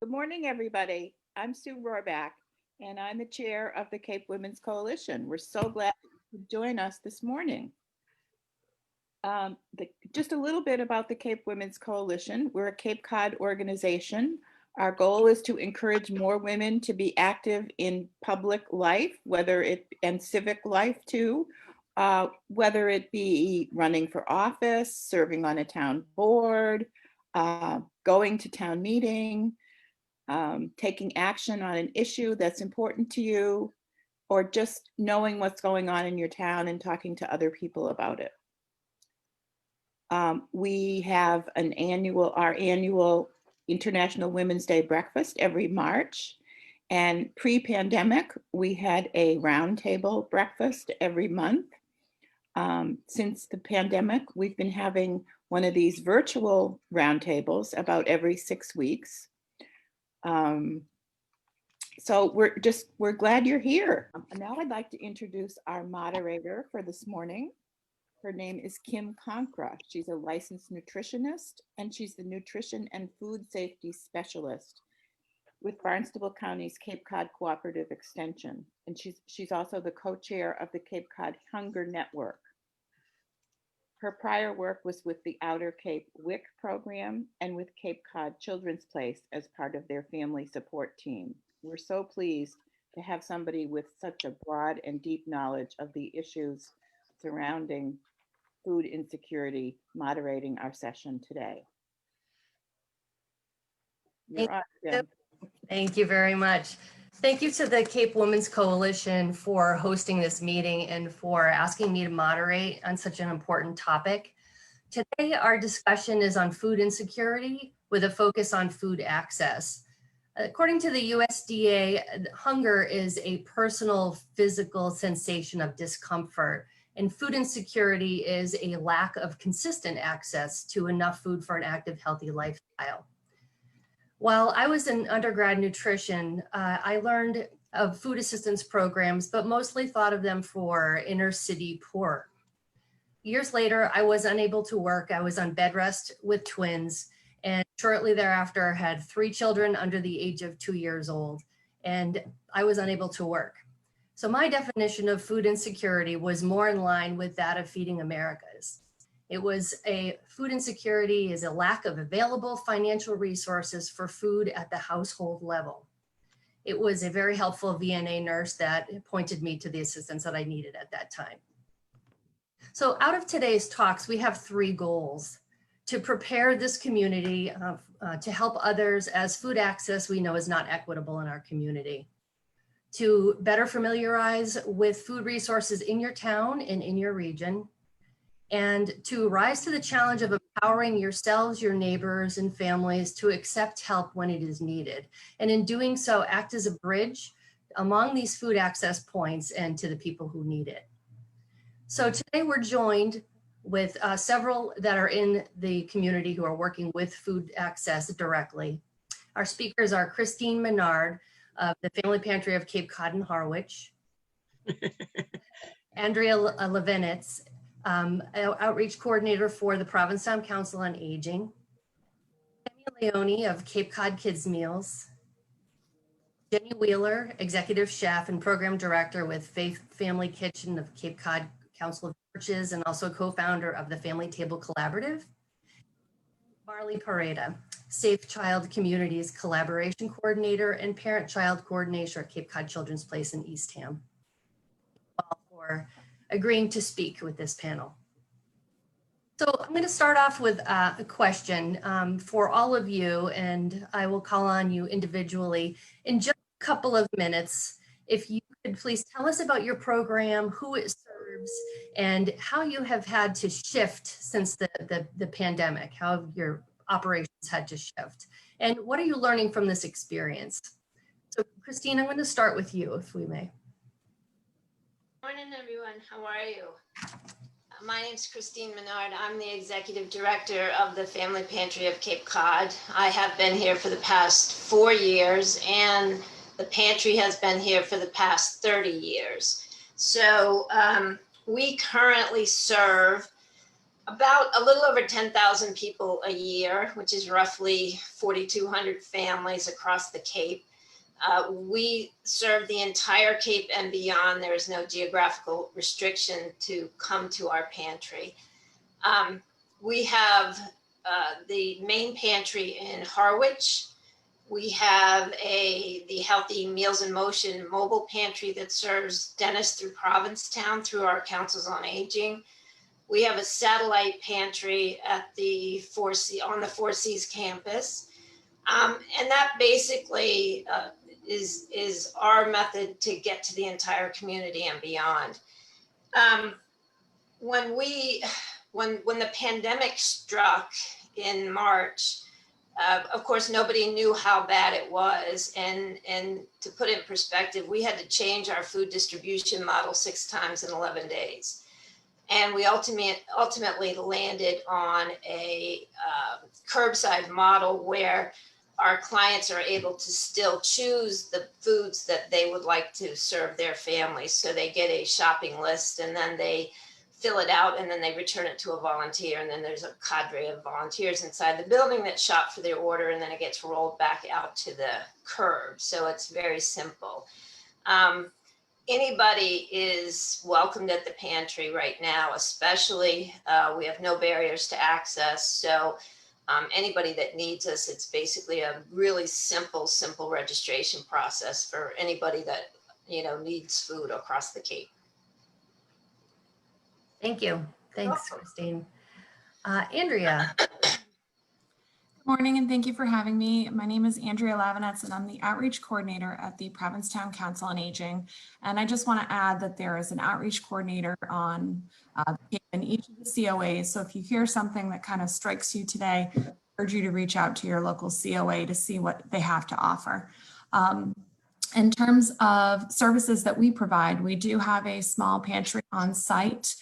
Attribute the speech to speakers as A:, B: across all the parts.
A: Good morning, everybody. I'm Sue Rohrback, and I'm the chair of the Cape Women's Coalition. We're so glad you could join us this morning. Just a little bit about the Cape Women's Coalition. We're a Cape Cod organization. Our goal is to encourage more women to be active in public life, and civic life too, whether it be running for office, serving on a town board, going to town meeting, taking action on an issue that's important to you, or just knowing what's going on in your town and talking to other people about it. We have our annual International Women's Day breakfast every March. And pre-pandemic, we had a roundtable breakfast every month. Since the pandemic, we've been having one of these virtual roundtables about every 6 weeks. So we're glad you're here. Now I'd like to introduce our moderator for this morning. Her name is Kim Concra. She's a licensed nutritionist, and she's the nutrition and food safety specialist with Barnstable County's Cape Cod Cooperative Extension. And she's also the co-chair of the Cape Cod Hunger Network. Her prior work was with the Outer Cape WIC program and with Cape Cod Children's Place as part of their family support team. We're so pleased to have somebody with such a broad and deep knowledge of the issues surrounding food insecurity moderating our session today. You're on, Jim.
B: Thank you very much. Thank you to the Cape Women's Coalition for hosting this meeting and for asking me to moderate on such an important topic. Today, our discussion is on food insecurity with a focus on food access. According to the USDA, hunger is a personal physical sensation of discomfort, and food insecurity is a lack of consistent access to enough food for an active, healthy lifestyle. While I was in undergrad nutrition, I learned of food assistance programs, but mostly thought of them for inner city poor. Years later, I was unable to work. I was on bed rest with twins, and shortly thereafter had 3 children under the age of 2 years old, and I was unable to work. So my definition of food insecurity was more in line with that of Feeding America's. It was food insecurity is a lack of available financial resources for food at the household level. It was a very helpful VNA nurse that pointed me to the assistance that I needed at that time. So out of today's talks, we have 3 goals: to prepare this community to help others, as food access we know is not equitable in our community, to better familiarize with food resources in your town and in your region, and to rise to the challenge of empowering yourselves, your neighbors, and families to accept help when it is needed. And in doing so, act as a bridge among these food access points and to the people who need it. So today we're joined with several that are in the community who are working with food access directly. Our speakers are Christine Menard of the Family Pantry of Cape Cod and Harwich, Andrea Lavenets, Outreach Coordinator for the Provincetown Council on Aging, Tammy Leone of Cape Cod Kids Meals, Jeni Wheeler, Executive Chef and Program Director with Faith Family Kitchen of Cape Cod Council of Churches and also co-founder of the Family Table Collaborative, Pareda, Safe Child Communities Collaboration Coordinator and Parent-Child Coordinator at Cape Cod Children's Place in Eastham, all for agreeing to speak with this panel. So I'm going to start off with a question for all of you, and I will call on you individually in just a couple of minutes. If you could please tell us about your program, who it serves, and how you have had to shift since the pandemic, how your operations had to shift, and what are you learning from this experience? So Christine, I'm going to start with you, if we may.
C: Morning, everyone. How are you? My name is Christine Menard. I'm the Executive Director of the Family Pantry of Cape Cod. I have been here for the past 4 years, and the pantry has been here for the past 30 years. So we currently serve about a little over 10,000 people a year, which is roughly 4,200 families across the Cape. We serve the entire Cape and beyond. There is no geographical restriction to come to our pantry. We have the main pantry in Harwich. We have the Healthy Meals in Motion mobile pantry that serves dentists through Provincetown through our councils on aging. We have a satellite pantry at on the Four Seas campus. And that basically is our method to get to the entire community and beyond. When the pandemic struck in March, of course, nobody knew how bad it was. And to put it in perspective, we had to change our food distribution model 6 times in 11 days. And we ultimately landed on a curbside model where our clients are able to still choose the foods that they would like to serve their families. So they get a shopping list and then they fill it out and then they return it to a volunteer. And then there's a cadre of volunteers inside the building that shop for their order, and then it gets rolled back out to the curb. So it's very simple. Anybody is welcomed at the pantry right now, especially we have no barriers to access. So anybody that needs us, it's basically a really simple registration process for anybody that, needs food across the Cape.
B: Thank you. Thanks, Christine. Andrea.
D: Good morning, and thank you for having me. My name is Andrea Lavenets, and I'm the outreach coordinator at the Provincetown Council on Aging. And I just want to add that there is an outreach coordinator on in each of the COAs. So if you hear something that kind of strikes you today, I urge you to reach out to your local COA to see what they have to offer. In terms of services that we provide, we do have a small pantry on site.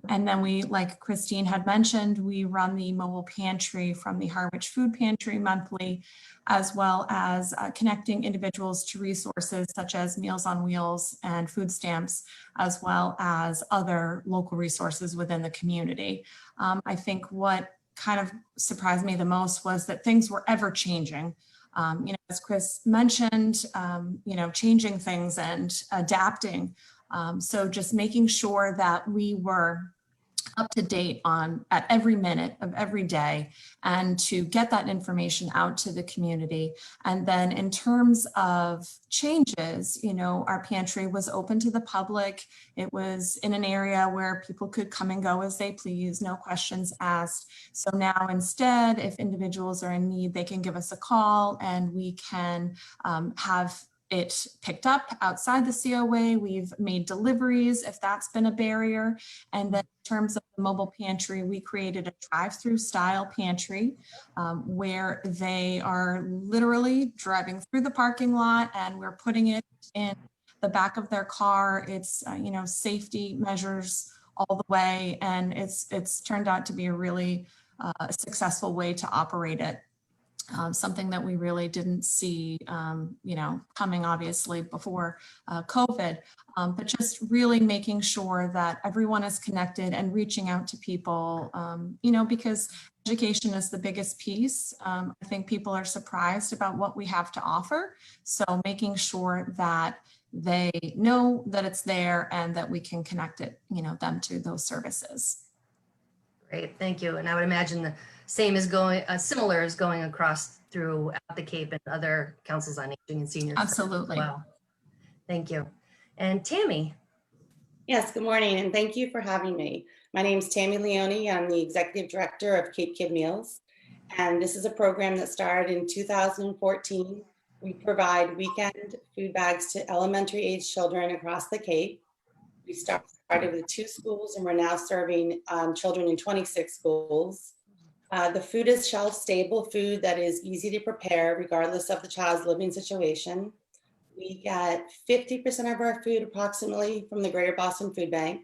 D: And then we, like Christine had mentioned, we run the mobile pantry from the Harwich Food Pantry monthly, as well as connecting individuals to resources such as Meals on Wheels and food stamps, as well as other local resources within the community. I think what kind of surprised me the most was that things were ever changing. As Chris mentioned, changing things and adapting. So just making sure that we were up to date at every minute of every day and to get that information out to the community. And then in terms of changes, our pantry was open to the public. It was in an area where people could come and go as they please, no questions asked. So now instead, if individuals are in need, they can give us a call and we can have it picked up outside the COA. We've made deliveries if that's been a barrier. And then in terms of the mobile pantry, we created a drive-through style pantry where they are literally driving through the parking lot and we're putting it in the back of their car. It's, safety measures all the way. And it's turned out to be a really successful way to operate it. Something that we really didn't see, coming obviously before COVID, but just really making sure that everyone is connected and reaching out to people, because education is the biggest piece. I think people are surprised about what we have to offer. So making sure that they know that it's there and that we can connect it, them to those services.
B: Great, thank you. And I would imagine the same is similar is going across throughout the Cape and other councils on aging and seniors.
D: Absolutely.
B: Wow. Thank you. And Tammy.
E: Yes, good morning, and thank you for having me. My name is Tammy Leone. I'm the executive director of Cape Kid Meals, and this is a program that started in 2014. We provide weekend food bags to elementary age children across the Cape. We started with 2 schools, and we're now serving children in 26 schools. The food is shelf-stable food that is easy to prepare regardless of the child's living situation. We get 50% of our food approximately from the Greater Boston Food Bank,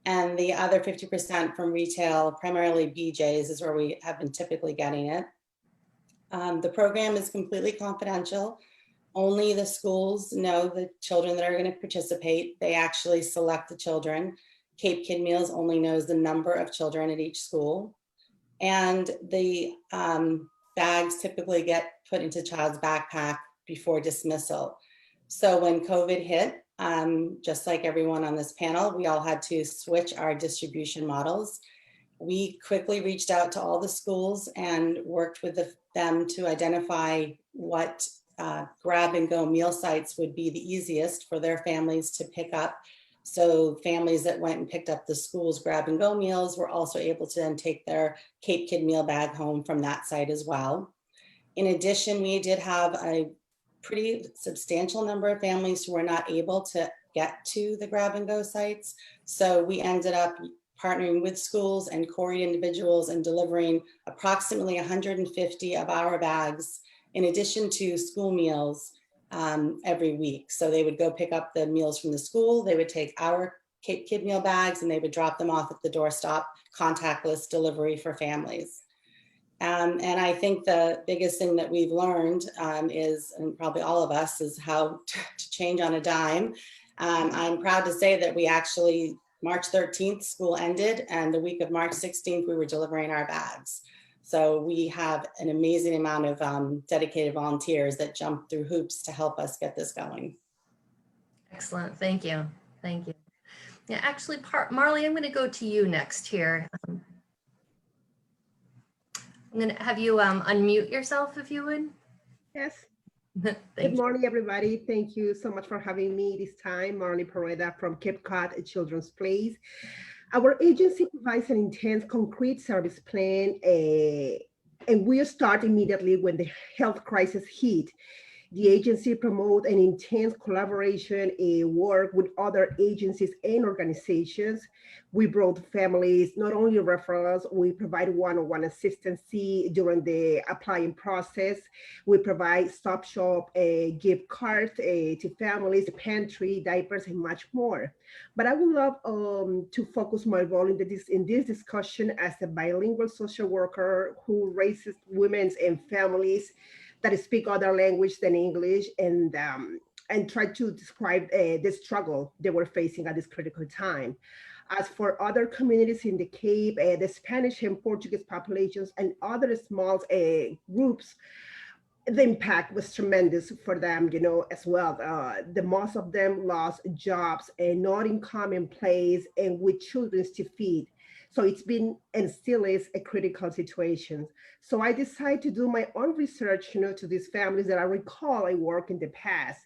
E: and the other 50% from retail, primarily BJ's is where we have been typically getting it. The program is completely confidential. Only the schools know the children that are going to participate. They actually select the children. Cape Kid Meals only knows the number of children at each school. And the bags typically get put into child's backpack before dismissal. So when COVID hit, just like everyone on this panel, we all had to switch our distribution models. We quickly reached out to all the schools and worked with them to identify what grab and go meal sites would be the easiest for their families to pick up. So families that went and picked up the school's grab and go meals were also able to then take their Cape Kid meal bag home from that site as well. In addition, we did have a pretty substantial number of families who were not able to get to the grab and go sites. So we ended up partnering with schools and Corey individuals and delivering approximately 150 of our bags in addition to school meals every week. So they would go pick up the meals from the school, they would take our Cape Kid meal bags and they would drop them off at the doorstop, contactless delivery for families. And I think the biggest thing that we've learned is, and probably all of us, is how to change on a dime. I'm proud to say that we actually, March 13th, school ended, and the week of March 16th, we were delivering our bags. So we have an amazing amount of dedicated volunteers that jump through hoops to help us get this going.
B: Excellent. Thank you. Thank you. Yeah, actually, Marley, I'm going to go to you next here. I'm going to have you unmute yourself if you would.
F: Yes.
B: Good
F: morning, everybody. Thank you so much for having me this time. Marley Pareda from Cape Cod Children's Place. Our agency provides an intense concrete service plan, and we start immediately when the health crisis hit. The agency promotes an intense collaboration and work with other agencies and organizations. We brought families, not only referrals, we provide one-on-one assistance during the applying process. We provide stop shop, gift cards to families, pantry, diapers, and much more. But I would love to focus my role in this discussion as a bilingual social worker who raises women and families that speak other language than English, and try to describe the struggle they were facing at this critical time. As for other communities in the Cape, the Spanish and Portuguese populations and other small groups, the impact was tremendous for them, as well. The most of them lost jobs and not income in place and with children to feed. So it's been and still is a critical situation. So I decided to do my own research, to these families that I recall I worked in the past.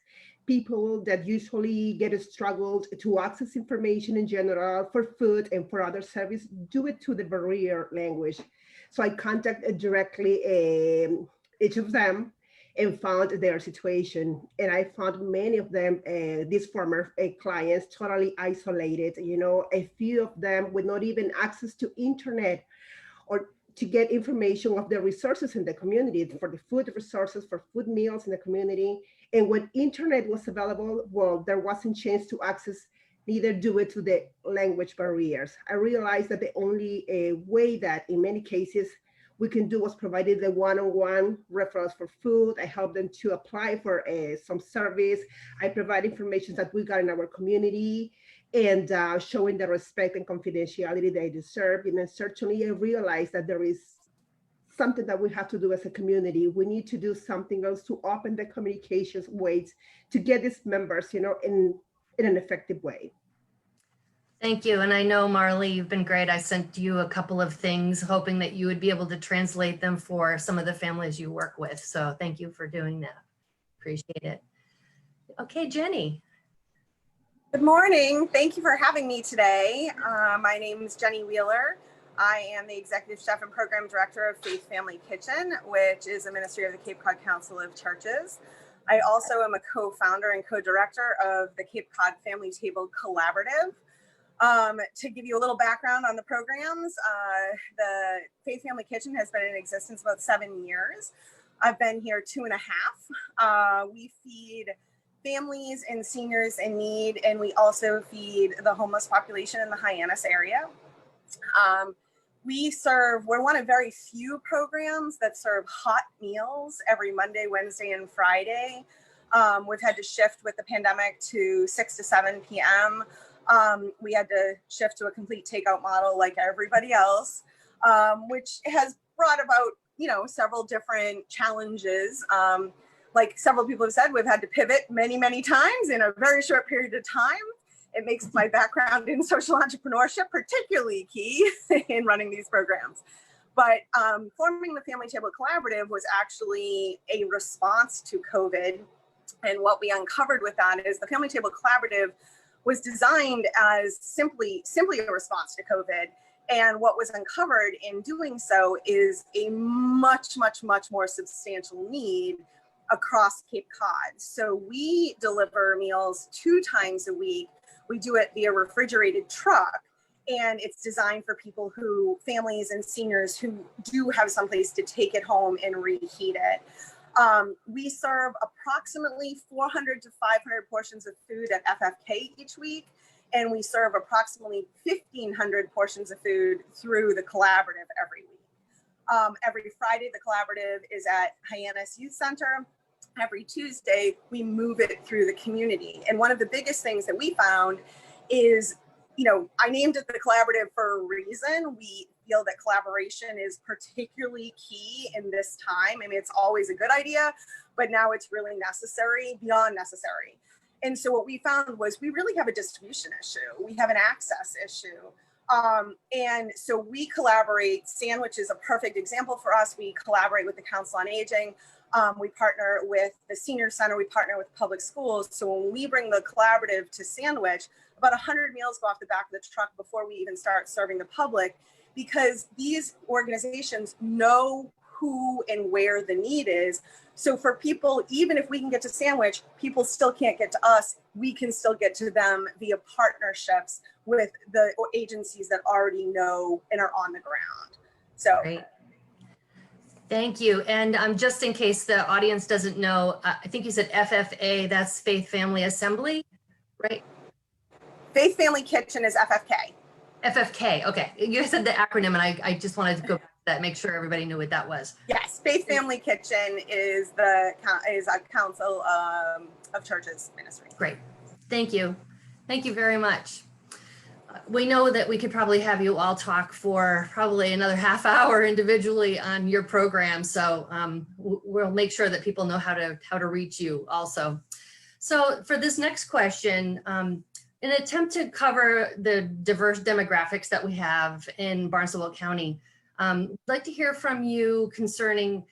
F: People that usually get struggled to access information in general for food and for other service due to the barrier language. So I contacted directly each of them and found their situation. And I found many of them, these former clients, totally isolated, a few of them with not even access to internet or to get information of the resources in the community, for the food resources, for food meals in the community. And when internet was available, well, there wasn't chance to access, neither due to the language barriers. I realized that the only way that in many cases we can do was provided the one-on-one referrals for food. I helped them to apply for some service. I provide information that we got in our community and showing the respect and confidentiality they deserve. And then certainly I realized that there is something that we have to do as a community. We need to do something else to open the communications ways to get these members, in an effective way.
B: Thank you. And I know, Marley, you've been great. I sent you a couple of things, hoping that you would be able to translate them for some of the families you work with. So thank you for doing that. Appreciate it. Okay, Jeni.
G: Good morning. Thank you for having me today. My name is Jeni Wheeler. I am the Executive Chef and Program Director of Faith Family Kitchen, which is a ministry of the Cape Cod Council of Churches. I also am a co-founder and co-director of the Cape Cod Family Table Collaborative. To give you a little background on the programs, the Faith Family Kitchen has been in existence about 7 years. I've been here 2.5. We feed families and seniors in need, and we also feed the homeless population in the Hyannis area. We're one of very few programs that serve hot meals every Monday, Wednesday, and Friday. We've had to shift with the pandemic to 6 to 7 p.m. We had to shift to a complete takeout model like everybody else, which has brought about, several different challenges. Like several people have said, we've had to pivot many, many times in a very short period of time. It makes my background in social entrepreneurship particularly key in running these programs. But forming the Family Table Collaborative was actually a response to COVID. And what we uncovered with that is the Family Table Collaborative was designed as simply a response to COVID. And what was uncovered in doing so is a much, much, much more substantial need across Cape Cod. So we deliver meals 2 times a week. We do it via refrigerated truck, and it's designed for people families and seniors who do have someplace to take it home and reheat it. We serve approximately 400 to 500 portions of food at FFK each week, and we serve approximately 1,500 portions of food through the collaborative every week. Every Friday, the collaborative is at Hyannis Youth Center. Every Tuesday, we move it through the community. And one of the biggest things that we found is, I named it the collaborative for a reason. We feel that collaboration is particularly key in this time. I mean, it's always a good idea, but now it's really necessary, beyond necessary. And so what we found was we really have a distribution issue. We have an access issue. And so we collaborate. Sandwich is a perfect example for us. We collaborate with the Council on Aging. We partner with the Senior Center. We partner with public schools. So when we bring the collaborative to Sandwich, about 100 meals go off the back of the truck before we even start serving the public, because these organizations know who and where the need is. So for people, even if we can get to Sandwich, people still can't get to us. We can still get to them via partnerships with the agencies that already know and are on the ground. So.
B: Great. Thank you. And just in case the audience doesn't know, I think you said FFA, that's Faith Family Assembly, right?
G: Faith Family Kitchen is FFK.
B: FFK, okay. You said the acronym and I just wanted to go back to that, make sure everybody knew what that was.
G: Yes, Faith Family Kitchen is a Council of Churches ministry.
B: Great, thank you. Thank you very much. We know that we could probably have you all talk for probably another half hour individually on your program. So we'll make sure that people know how to reach you also. So for this next question, in an attempt to cover the diverse demographics that we have in Barnstable County, I'd like to hear from you concerning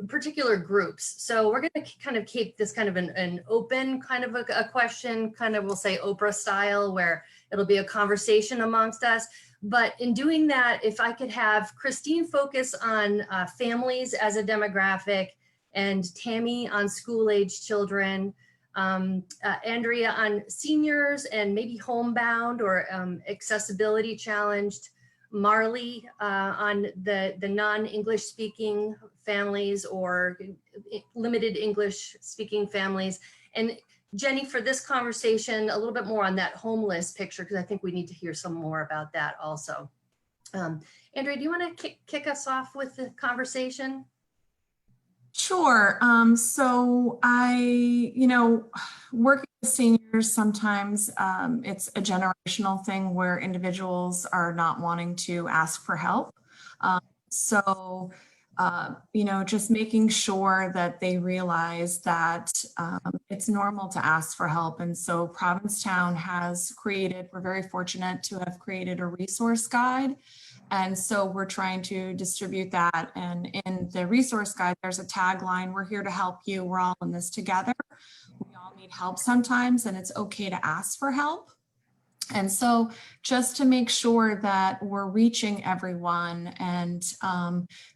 B: particular groups. So we're going to kind of keep this kind of an open kind of a question, kind of we'll say Oprah style, where it'll be a conversation amongst us. But in doing that, if I could have Christine focus on families as a demographic, and Tammy on school-age children, Andrea on seniors and maybe homebound or accessibility challenged, Marley on the non-English speaking families or limited English speaking families, and Jeni for this conversation a little bit more on that homeless picture, because I think we need to hear some more about that also. Andrea, do you want to kick us off with the conversation?
D: Sure. So I, working with seniors, sometimes it's a generational thing where individuals are not wanting to ask for help. Just making sure that they realize that it's normal to ask for help. And so Provincetown has created, we're very fortunate to have created a resource guide. And so we're trying to distribute that. And in the resource guide, there's a tagline, we're here to help you. We're all in this together. We all need help sometimes, and it's okay to ask for help. And so just to make sure that we're reaching everyone and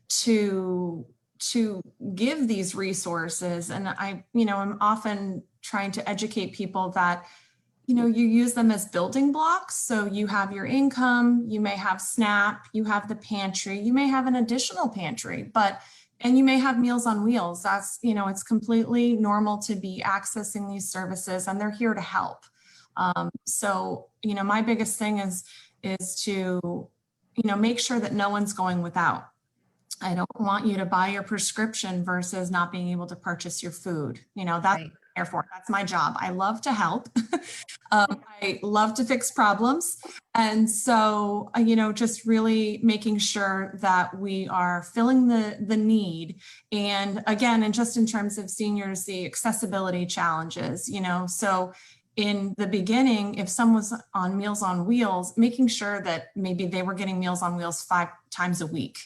D: to give these resources. And I'm often trying to educate people that you use them as building blocks. So you have your income, you may have SNAP, you have the pantry, you may have an additional pantry, and you may have Meals on Wheels. That's, it's completely normal to be accessing these services, and they're here to help. My biggest thing is to, make sure that no one's going without. I don't want you to buy your prescription versus not being able to purchase your food. That's
B: Right.
D: here for. That's my job. I love to help. I love to fix problems. And so, just really making sure that we are filling the need. And again, and just in terms of seniors, the accessibility challenges, so in the beginning, if someone was on Meals on Wheels, making sure that maybe they were getting Meals on Wheels 5 times a week,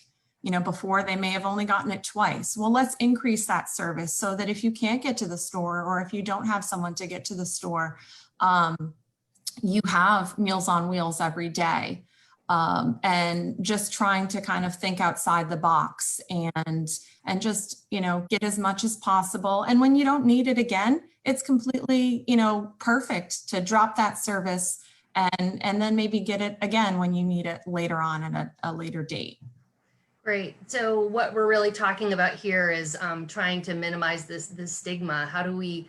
D: before they may have only gotten it twice. Well, let's increase that service so that if you can't get to the store, or if you don't have someone to get to the store, you have Meals on Wheels every day. And just trying to kind of think outside the box and just, get as much as possible. And when you don't need it again, it's completely, perfect to drop that service and then maybe get it again when you need it later on at a later date.
B: Great. So what we're really talking about here is trying to minimize this stigma. How do we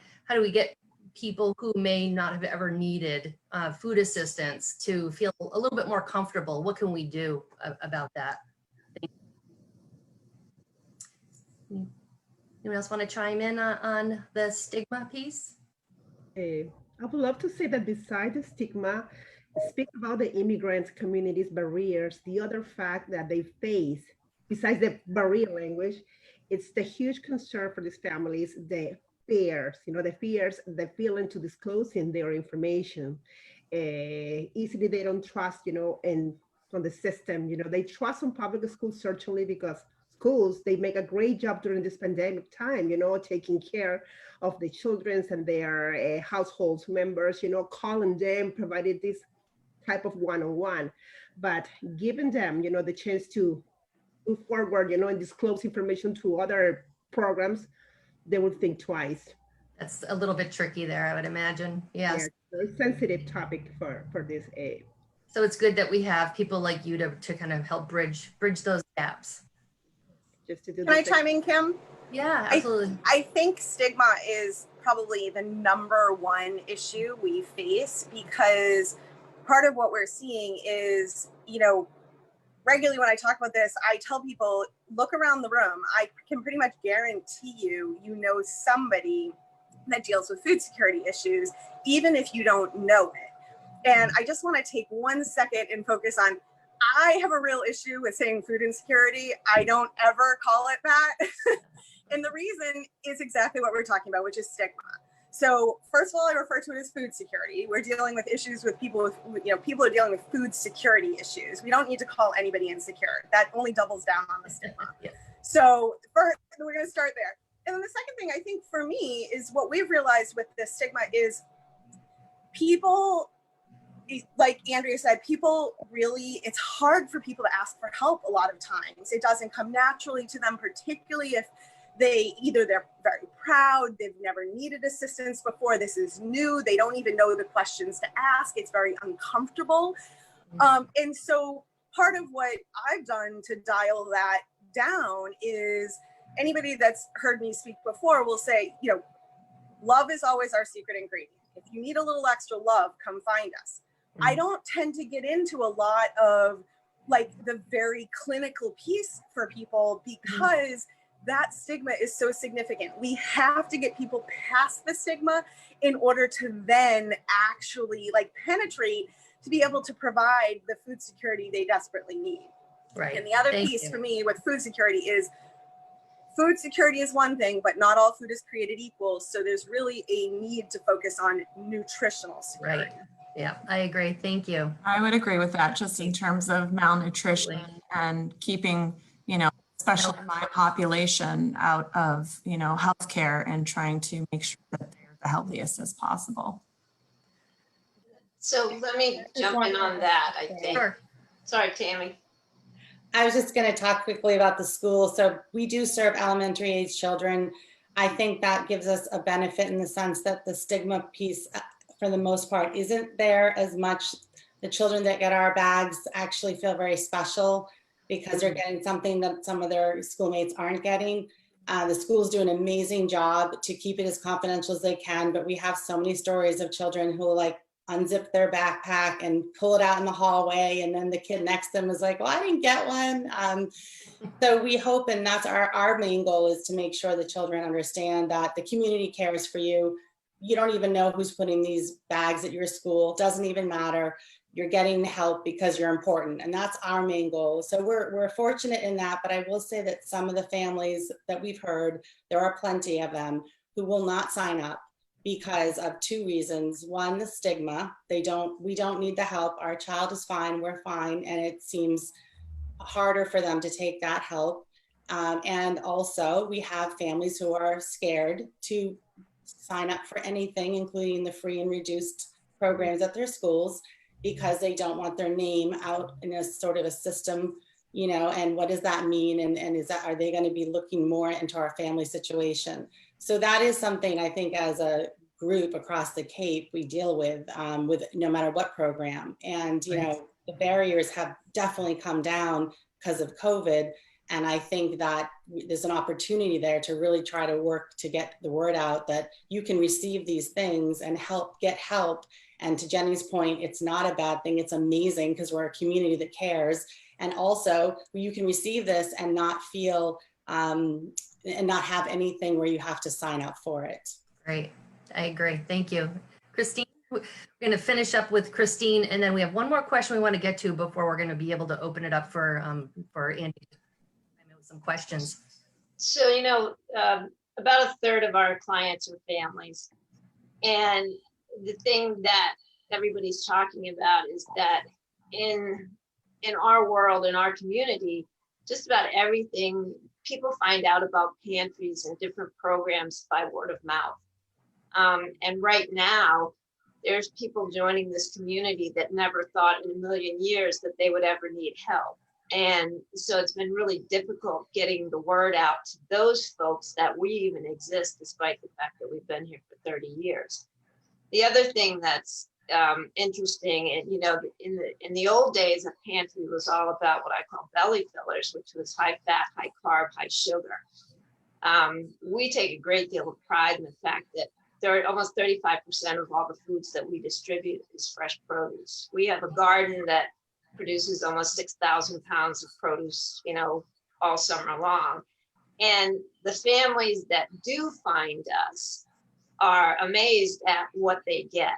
B: get people who may not have ever needed food assistance to feel a little bit more comfortable? What can we do about that? Anyone else want to chime in on the stigma piece?
F: I would love to say that besides the stigma, speak about the immigrant community's barriers. The other fact that they face, besides the barrier language, it's the huge concern for these families, the fears, the feeling to disclosing their information. Easily they don't trust, and on the system, they trust on public schools certainly because schools, they make a great job during this pandemic time, taking care of the children and their households members, calling them, provided this type of one-on-one, but giving them, the chance to move forward, and disclose information to other programs, they would think twice.
B: That's a little bit tricky there, I would imagine. Yes.
F: Yeah, very sensitive topic for this aid.
B: So it's good that we have people like you to kind of help bridge those gaps.
F: Just to do
G: Can I chime in, Kim?
B: Yeah, absolutely.
G: I think stigma is probably the #1 issue we face, because part of what we're seeing is, regularly when I talk about this, I tell people, look around the room. I can pretty much guarantee you somebody that deals with food security issues, even if you don't know it. And I just want to take 1 second and focus on, I have a real issue with saying food insecurity. I don't ever call it that. And the reason is exactly what we're talking about, which is stigma. So first of all, I refer to it as food security. We're dealing with issues with people with, people are dealing with food security issues. We don't need to call anybody insecure. That only doubles down on the stigma.
B: Yeah.
G: So first, we're going to start there. And then the second thing I think for me is what we've realized with this stigma is people, like Andrea said, people really, it's hard for people to ask for help a lot of times. It doesn't come naturally to them, particularly if they're very proud, they've never needed assistance before, this is new, they don't even know the questions to ask, it's very uncomfortable. And so part of what I've done to dial that down is, anybody that's heard me speak before will say, love is always our secret ingredient. If you need a little extra love, come find us. I don't tend to get into a lot of like the very clinical piece for people because that stigma is so significant. We have to get people past the stigma in order to then actually penetrate to be able to provide the food security they desperately need.
B: Right.
G: And the other piece for me with food security is one thing, but not all food is created equal. So there's really a need to focus on nutritional security.
B: Right. Yeah, I agree. Thank you.
D: I would agree with that, just in terms of malnutrition and keeping, especially my population out of, healthcare and trying to make sure that they're the healthiest as possible.
C: So let me jump in on that, I think.
B: Sure.
C: Sorry, Tammy.
E: I was just going to talk quickly about the school. So we do serve elementary age children. I think that gives us a benefit in the sense that the stigma piece, for the most part, isn't there as much. The children that get our bags actually feel very special because they're getting something that some of their schoolmates aren't getting. The schools do an amazing job to keep it as confidential as they can, but we have so many stories of children who unzip their backpack and pull it out in the hallway, and then the kid next to them is like, well, I didn't get one. So we hope, and that's our main goal, is to make sure the children understand that the community cares for you. you don't even know who's putting these bags at your school. Doesn't even matter. You're getting help because you're important. And that's our main goal. So we're fortunate in that, but I will say that some of the families that we've heard, there are plenty of them who will not sign up because of two reasons. One, the stigma. We don't need the help. Our child is fine, we're fine. And it seems harder for them to take that help. And also we have families who are scared to sign up for anything, including the free and reduced programs at their schools, because they don't want their name out in a sort of a system, you know, and what does that mean? And are they going to be looking more into our family situation? So that is something I think as a group across the Cape, we deal with no matter what program. And, you know, the barriers have definitely come down because of COVID. And I think that there's an opportunity there to really try to work to get the word out that you can receive these things and get help. And to Jeni's point, it's not a bad thing. It's amazing because we're a community that cares. And also you can receive this and not feel and not have anything where you have to sign up for it.
B: Great. I agree. Thank you. Christine, we're going to finish up with Christine, and then we have one more question we want to get to before we're going to be able to open it up for Andy with some questions.
C: So, you know, about a third of our clients are families. And the thing that everybody's talking about is that in our world, in our community, just about everything, people find out about pantries and different programs by word of mouth. And right now, there's people joining this community that never thought in a million years that they would ever need help. And so it's been really difficult getting the word out to those folks that we even exist, despite the fact that we've been here for 30 years. The other thing that's interesting, and you know, in the old days, a pantry was all about what I call belly fillers, which was high fat, high carb, high sugar. We take a great deal of pride in the fact that almost 35% of all the foods that we distribute is fresh produce. We have a garden that produces almost 6,000 pounds of produce, you know, all summer long. And the families that do find us are amazed at what they get.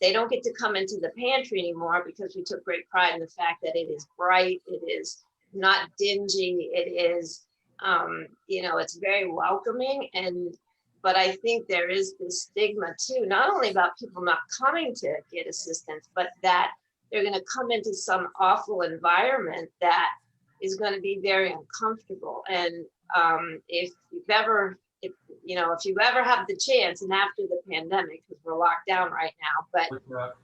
C: They don't get to come into the pantry anymore because we took great pride in the fact that it is bright, it is not dingy, it is, you know, it's very welcoming. But I think there is this stigma too, not only about people not coming to get assistance, but that they're going to come into some awful environment that is going to be very uncomfortable. And if you ever have the chance, and after the pandemic, because we're locked down right now, but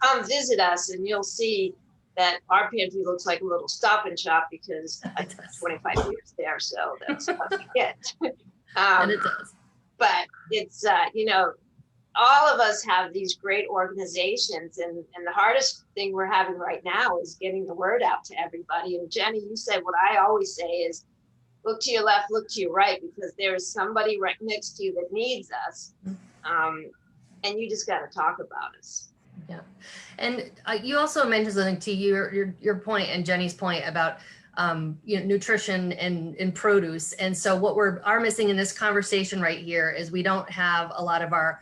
C: come visit us and you'll see that our pantry looks like a little Stop and Shop because I spent 25 years there, so that's how you get.
B: And it does.
C: But it's, you know, all of us have these great organizations, and the hardest thing we're having right now is getting the word out to everybody. And Jeni, you said what I always say is, look to your left, look to your right, because there is somebody right next to you that needs us. And you just got to talk about us.
B: Yeah. And you also mentioned something to your point and Jeni's point about you know, nutrition and produce. And so what are missing in this conversation right here is we don't have a lot of our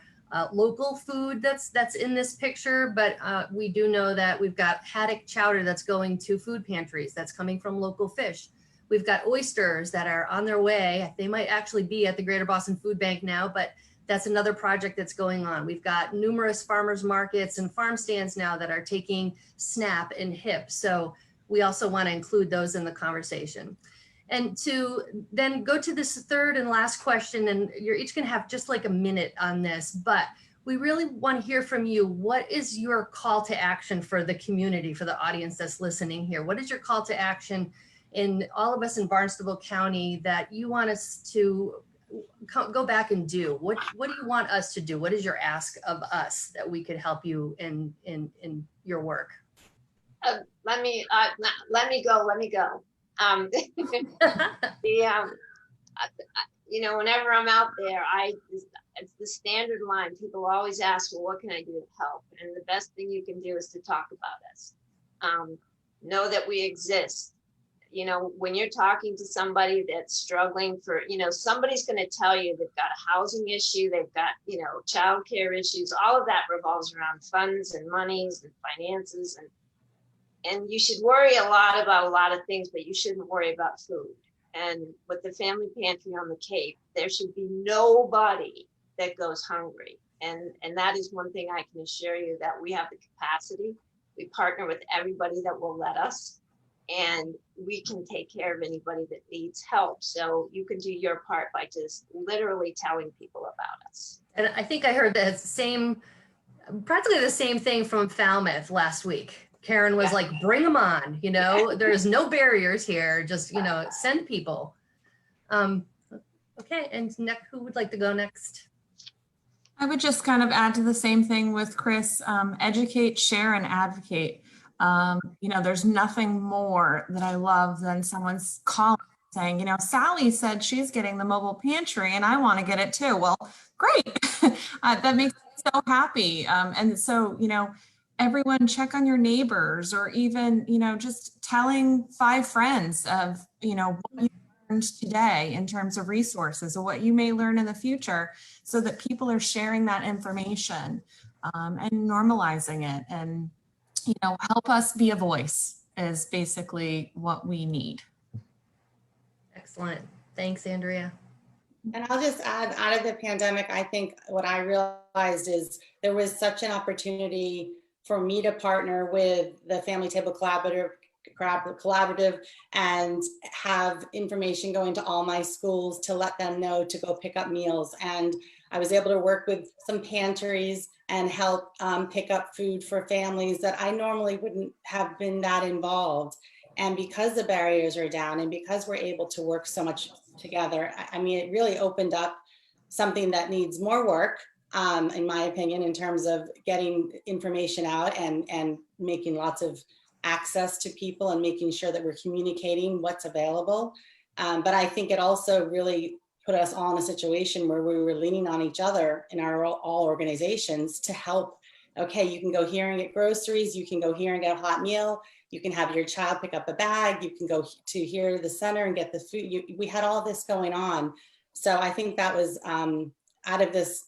B: local food that's in this picture, but we do know that we've got haddock chowder that's going to food pantries, that's coming from local fish. We've got oysters that are on their way. They might actually be at the Greater Boston Food Bank now, but that's another project that's going on. We've got numerous farmers markets and farm stands now that are taking SNAP and HIP. So we also want to include those in the conversation. And to then go to this third and last question, and you're each going to have just like a minute on this, but we really want to hear from you. What is your call to action for the community, for the audience that's listening here? What is your call to action in all of us in Barnstable County that you want us to go back and do? What do you want us to do? What is your ask of us that we could help you in your work?
C: Let me go. You know, whenever I'm out there, it's the standard line. People always ask, well, what can I do to help? And the best thing you can do is to talk about us. Know that we exist. You know, when you're talking to somebody that's struggling for, you know, somebody's going to tell you they've got a housing issue, they've got, you know, childcare issues, all of that revolves around funds and monies and finances. And you should worry a lot about a lot of things, but you shouldn't worry about food. And with the family pantry on the Cape, there should be nobody that goes hungry. And that is one thing I can assure you, that we have the capacity. We partner with everybody that will let us, and we can take care of anybody that needs help. So you can do your part by just literally telling people about us.
B: And I think I heard practically the same thing from Falmouth last week. Karen was like, bring them on, you know, there's no barriers here, just, you know, send people. Okay, and who would like to go next?
D: I would just kind of add to the same thing with Chris, educate, share, and advocate. You know, there's nothing more that I love than someone's calling saying, you know, Sally said she's getting the mobile pantry and I want to get it too. Well, great. That makes me so happy. And so, you know, everyone check on your neighbors, or even, you know, just telling 5 friends of, you know, what you learned today in terms of resources or what you may learn in the future, so that people are sharing that information and normalizing it. And, you know, help us be a voice is basically what we need.
B: Excellent. Thanks, Andrea.
E: And I'll just add, out of the pandemic, I think what I realized is there was such an opportunity for me to partner with the Family Table Collaborative and have information going to all my schools to let them know to go pick up meals. And I was able to work with some pantries and help pick up food for families that I normally wouldn't have been that involved. And because the barriers are down and because we're able to work so much together, I mean, it really opened up something that needs more work, in my opinion, in terms of getting information out and making lots of access to people and making sure that we're communicating what's available. But I think it also really put us all in a situation where we were leaning on each other in our all organizations to help. Okay, you can go here and get groceries, you can go here and get a hot meal, you can have your child pick up a bag, you can go to here to the center and get the food. We had all this going on. So I think that was, out of this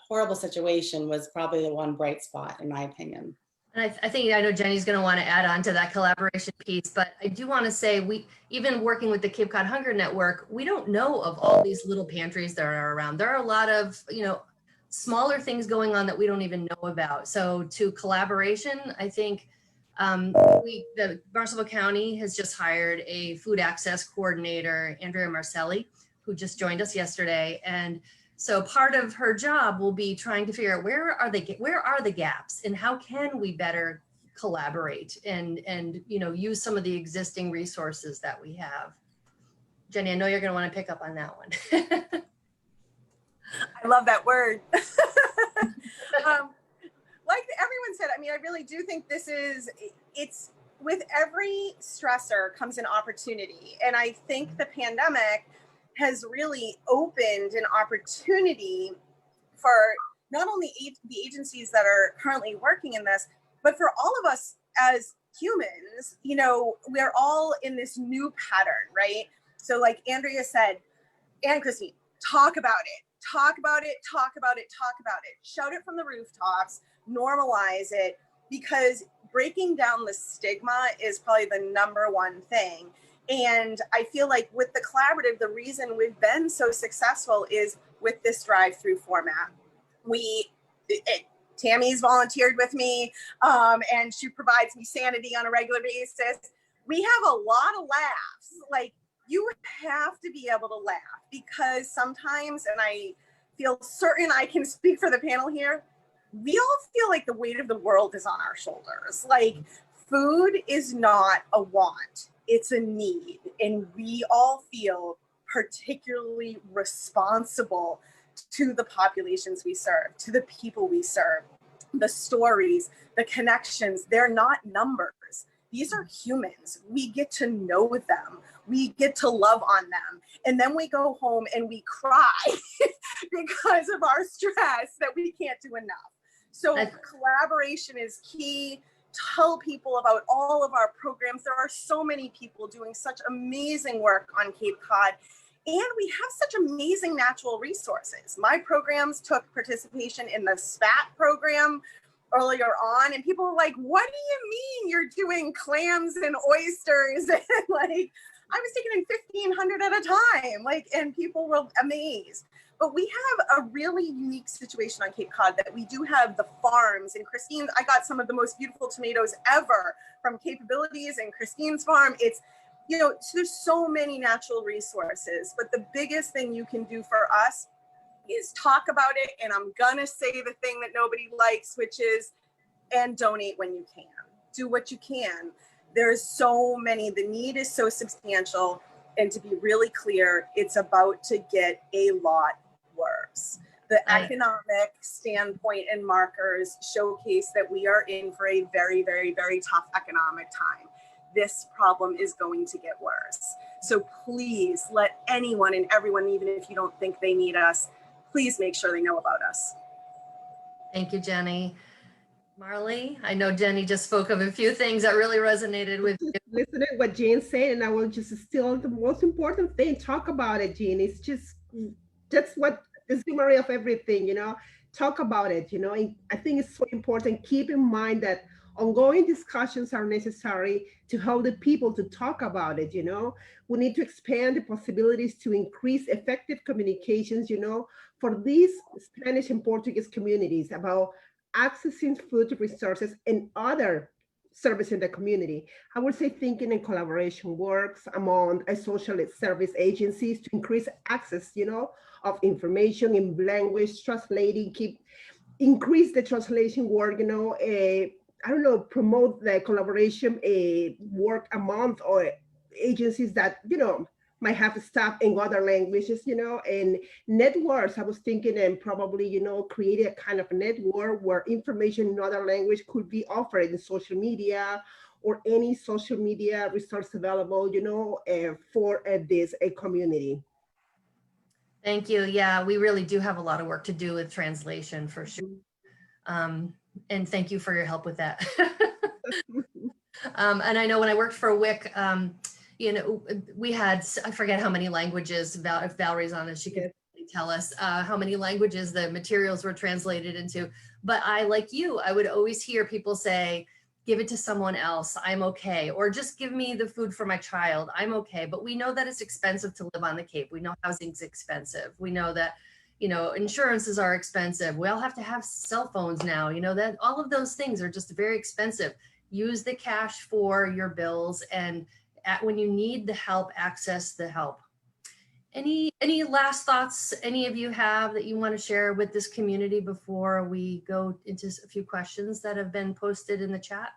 E: horrible situation, was probably the one bright spot, in my opinion.
B: And I know Jenny's going to want to add on to that collaboration piece, but I do want to say, even working with the Cape Cod Hunger Network, we don't know of all these little pantries that are around. There are a lot of, you know, smaller things going on that we don't even know about. So to collaboration, I think the Barnstable County has just hired a food access coordinator, Andrea Marcelli, who just joined us yesterday. And so part of her job will be trying to figure out where are the gaps and how can we better collaborate and you know, use some of the existing resources that we have. Jeni, I know you're going to want to pick up on that one.
G: I love that word. Like everyone said, I mean, I really do think it's with every stressor comes an opportunity. And I think the pandemic has really opened an opportunity for not only the agencies that are currently working in this, but for all of us as humans. You know, we're all in this new pattern, right? So like Andrea said, and Christine, talk about it, talk about it, talk about it, talk about it, shout it from the rooftops, normalize it, because breaking down the stigma is probably the #1 thing. And I feel like with the collaborative, the reason we've been so successful is with this drive-through format. Tammy's volunteered with me, and she provides me sanity on a regular basis. We have a lot of laughs. Like, you have to be able to laugh, because sometimes, and I feel certain I can speak for the panel here, we all feel like the weight of the world is on our shoulders. Like, food is not a want, it's a need. And we all feel particularly responsible to the populations we serve, to the people we serve. The stories, the connections, they're not numbers. These are humans. We get to know them. We get to love on them. And then we go home and we cry because of our stress that we can't do enough. So collaboration is key. tell people about all of our programs. There are so many people doing such amazing work on Cape Cod, and we have such amazing natural resources. My programs took participation in the SPAT program earlier on, and people were like, what do you mean you're doing clams and oysters? And like, I was taking in 1,500 at a time, like, and people were amazed. But we have a really unique situation on Cape Cod that we do have the farms. And Christine's, I got some of the most beautiful tomatoes ever from Capabilities and Christine's farm. It's, you know, so there's so many natural resources, but the biggest thing you can do for us is talk about it. And I'm gonna say the thing that nobody likes, which is, and donate when you can. Do what you can. There's so many, the need is so substantial. And to be really clear, it's about to get a lot worse. The economic standpoint and markers showcase that we are in for a very, very, very tough economic time. This problem is going to get worse. So please let anyone and everyone, even if you don't think they need us, please make sure they know about us.
B: Thank you, Jeni. Marley, I know Jeni just spoke of a few things that really resonated with you.
F: Listen to what Jane said, and I will just still the most important thing, talk about it, Jane. It's just, that's what the summary of everything, you know, talk about it, you know. I think it's so important. Keep in mind that ongoing discussions are necessary to help the people to talk about it, you know. We need to expand the possibilities to increase effective communications, you know, for these Spanish and Portuguese communities about accessing food resources and other services in the community. I would say thinking and collaboration works among social service agencies to increase access, you know, of information in language, translating, increase the translation work, you know, I don't know, promote the collaboration work among or agencies that, you know, might have staff in other languages, you know, and networks. I was thinking and probably, you know, create a kind of network where information in other language could be offered in social media or any social media resource available, you know, for this community.
B: Thank you. Yeah, we really do have a lot of work to do with translation for sure. And thank you for your help with that. And I know when I worked for WIC, you know, we had, I forget how many languages, if Valerie's on it, she could tell us how many languages the materials were translated into. But I, like you, I would always hear people say, give it to someone else, I'm okay. Or just give me the food for my child, I'm okay. But we know that it's expensive to live on the Cape. We know housing's expensive. We know that, you know, insurances are expensive. We all have to have cell phones now, you know, that all of those things are just very expensive. Use the cash for your bills, and when you need the help, access the help. Any last thoughts any of you have that you want to share with this community before we go into a few questions that have been posted in the chat?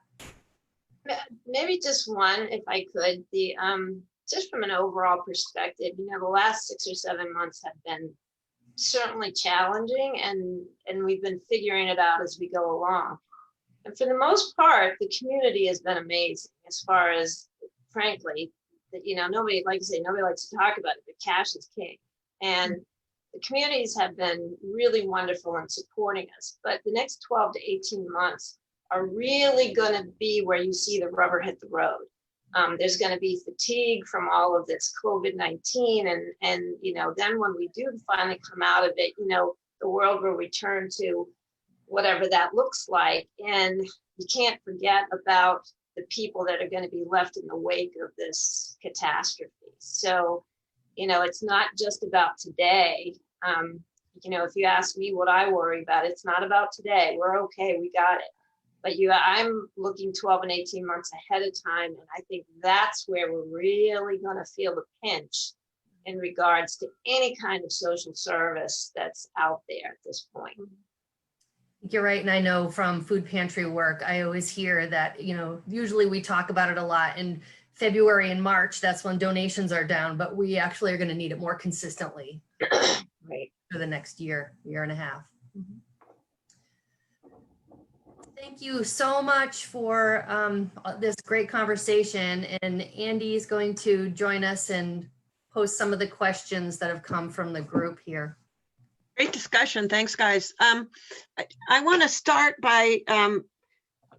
C: Maybe just one, if I could. The just from an overall perspective, you know, the last 6 or 7 months have been certainly challenging, and we've been figuring it out as we go along. And for the most part, the community has been amazing as far as, frankly, that, you know, nobody, like I say, nobody likes to talk about it, but cash is king. And the communities have been really wonderful in supporting us. But the next 12 to 18 months are really going to be where you see the rubber hit the road. There's going to be fatigue from all of this COVID-19. And, you know, then when we do finally come out of it, you know, the world will return to whatever that looks like. And you can't forget about the people that are going to be left in the wake of this catastrophe. So, you know, it's not just about today. You know, if you ask me what I worry about, it's not about today. We're okay, we got it. But I'm looking 12 and 18 months ahead of time. And I think that's where we're really going to feel the pinch in regards to any kind of social service that's out there at this point.
B: You're right. And I know from food pantry work, I always hear that, you know, usually we talk about it a lot in February and March. That's when donations are down, but we actually are going to need it more consistently
C: Right.
B: for the next year and a half. Thank you so much for this great conversation. And Andy is going to join us and post some of the questions that have come from the group here.
H: Great discussion. Thanks, guys. I want to start by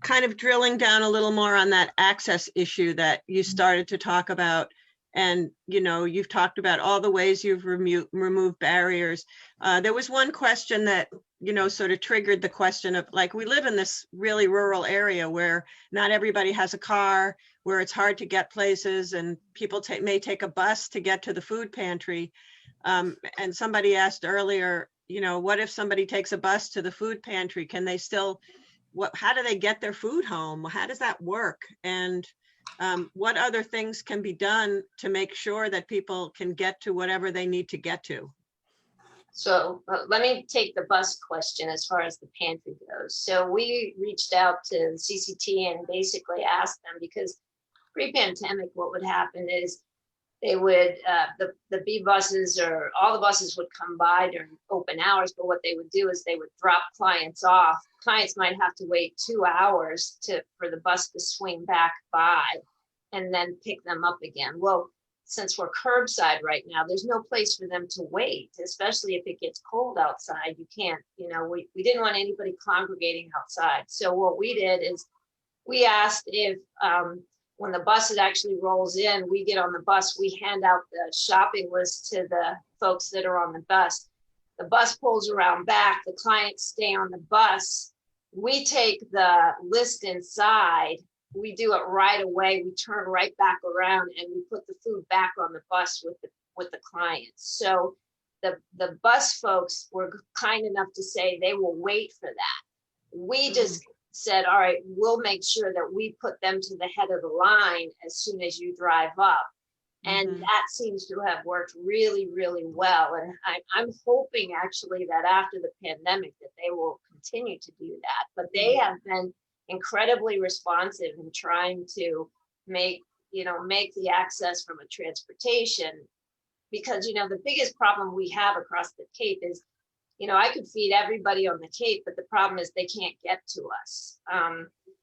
H: kind of drilling down a little more on that access issue that you started to talk about. And, you know, you've talked about all the ways you've removed barriers. There was one question that, you know, sort of triggered the question of, like, we live in this really rural area where not everybody has a car, where it's hard to get places, and people may take a bus to get to the food pantry. And somebody asked earlier, you know, what if somebody takes a bus to the food pantry? Can they still, how do they get their food home? How does that work? And what other things can be done to make sure that people can get to whatever they need to get to?
C: So let me take the bus question as far as the pantry goes. So we reached out to CCT and basically asked them, because pre-pandemic, what would happen is they would, the B buses or all the buses would come by during open hours, but what they would do is they would drop clients off. Clients might have to wait 2 hours for the bus to swing back by and then pick them up again. Well, since we're curbside right now, there's no place for them to wait, especially if it gets cold outside. You can't, you know, we didn't want anybody congregating outside. So what we did is we asked if, when the bus actually rolls in, we get on the bus, we hand out the shopping list to the folks that are on the bus. The bus pulls around back, the clients stay on the bus. We take the list inside, we do it right away, we turn right back around and we put the food back on the bus with the clients. So the bus folks were kind enough to say they will wait for that. We just said, all right, we'll make sure that we put them to the head of the line as soon as you drive up. And that seems to have worked really, really well. And I'm hoping actually that after the pandemic that they will continue to do that. But they have been incredibly responsive in trying to make the access from a transportation, because, you know, the biggest problem we have across the Cape is, you know, I could feed everybody on the Cape, but the problem is they can't get to us.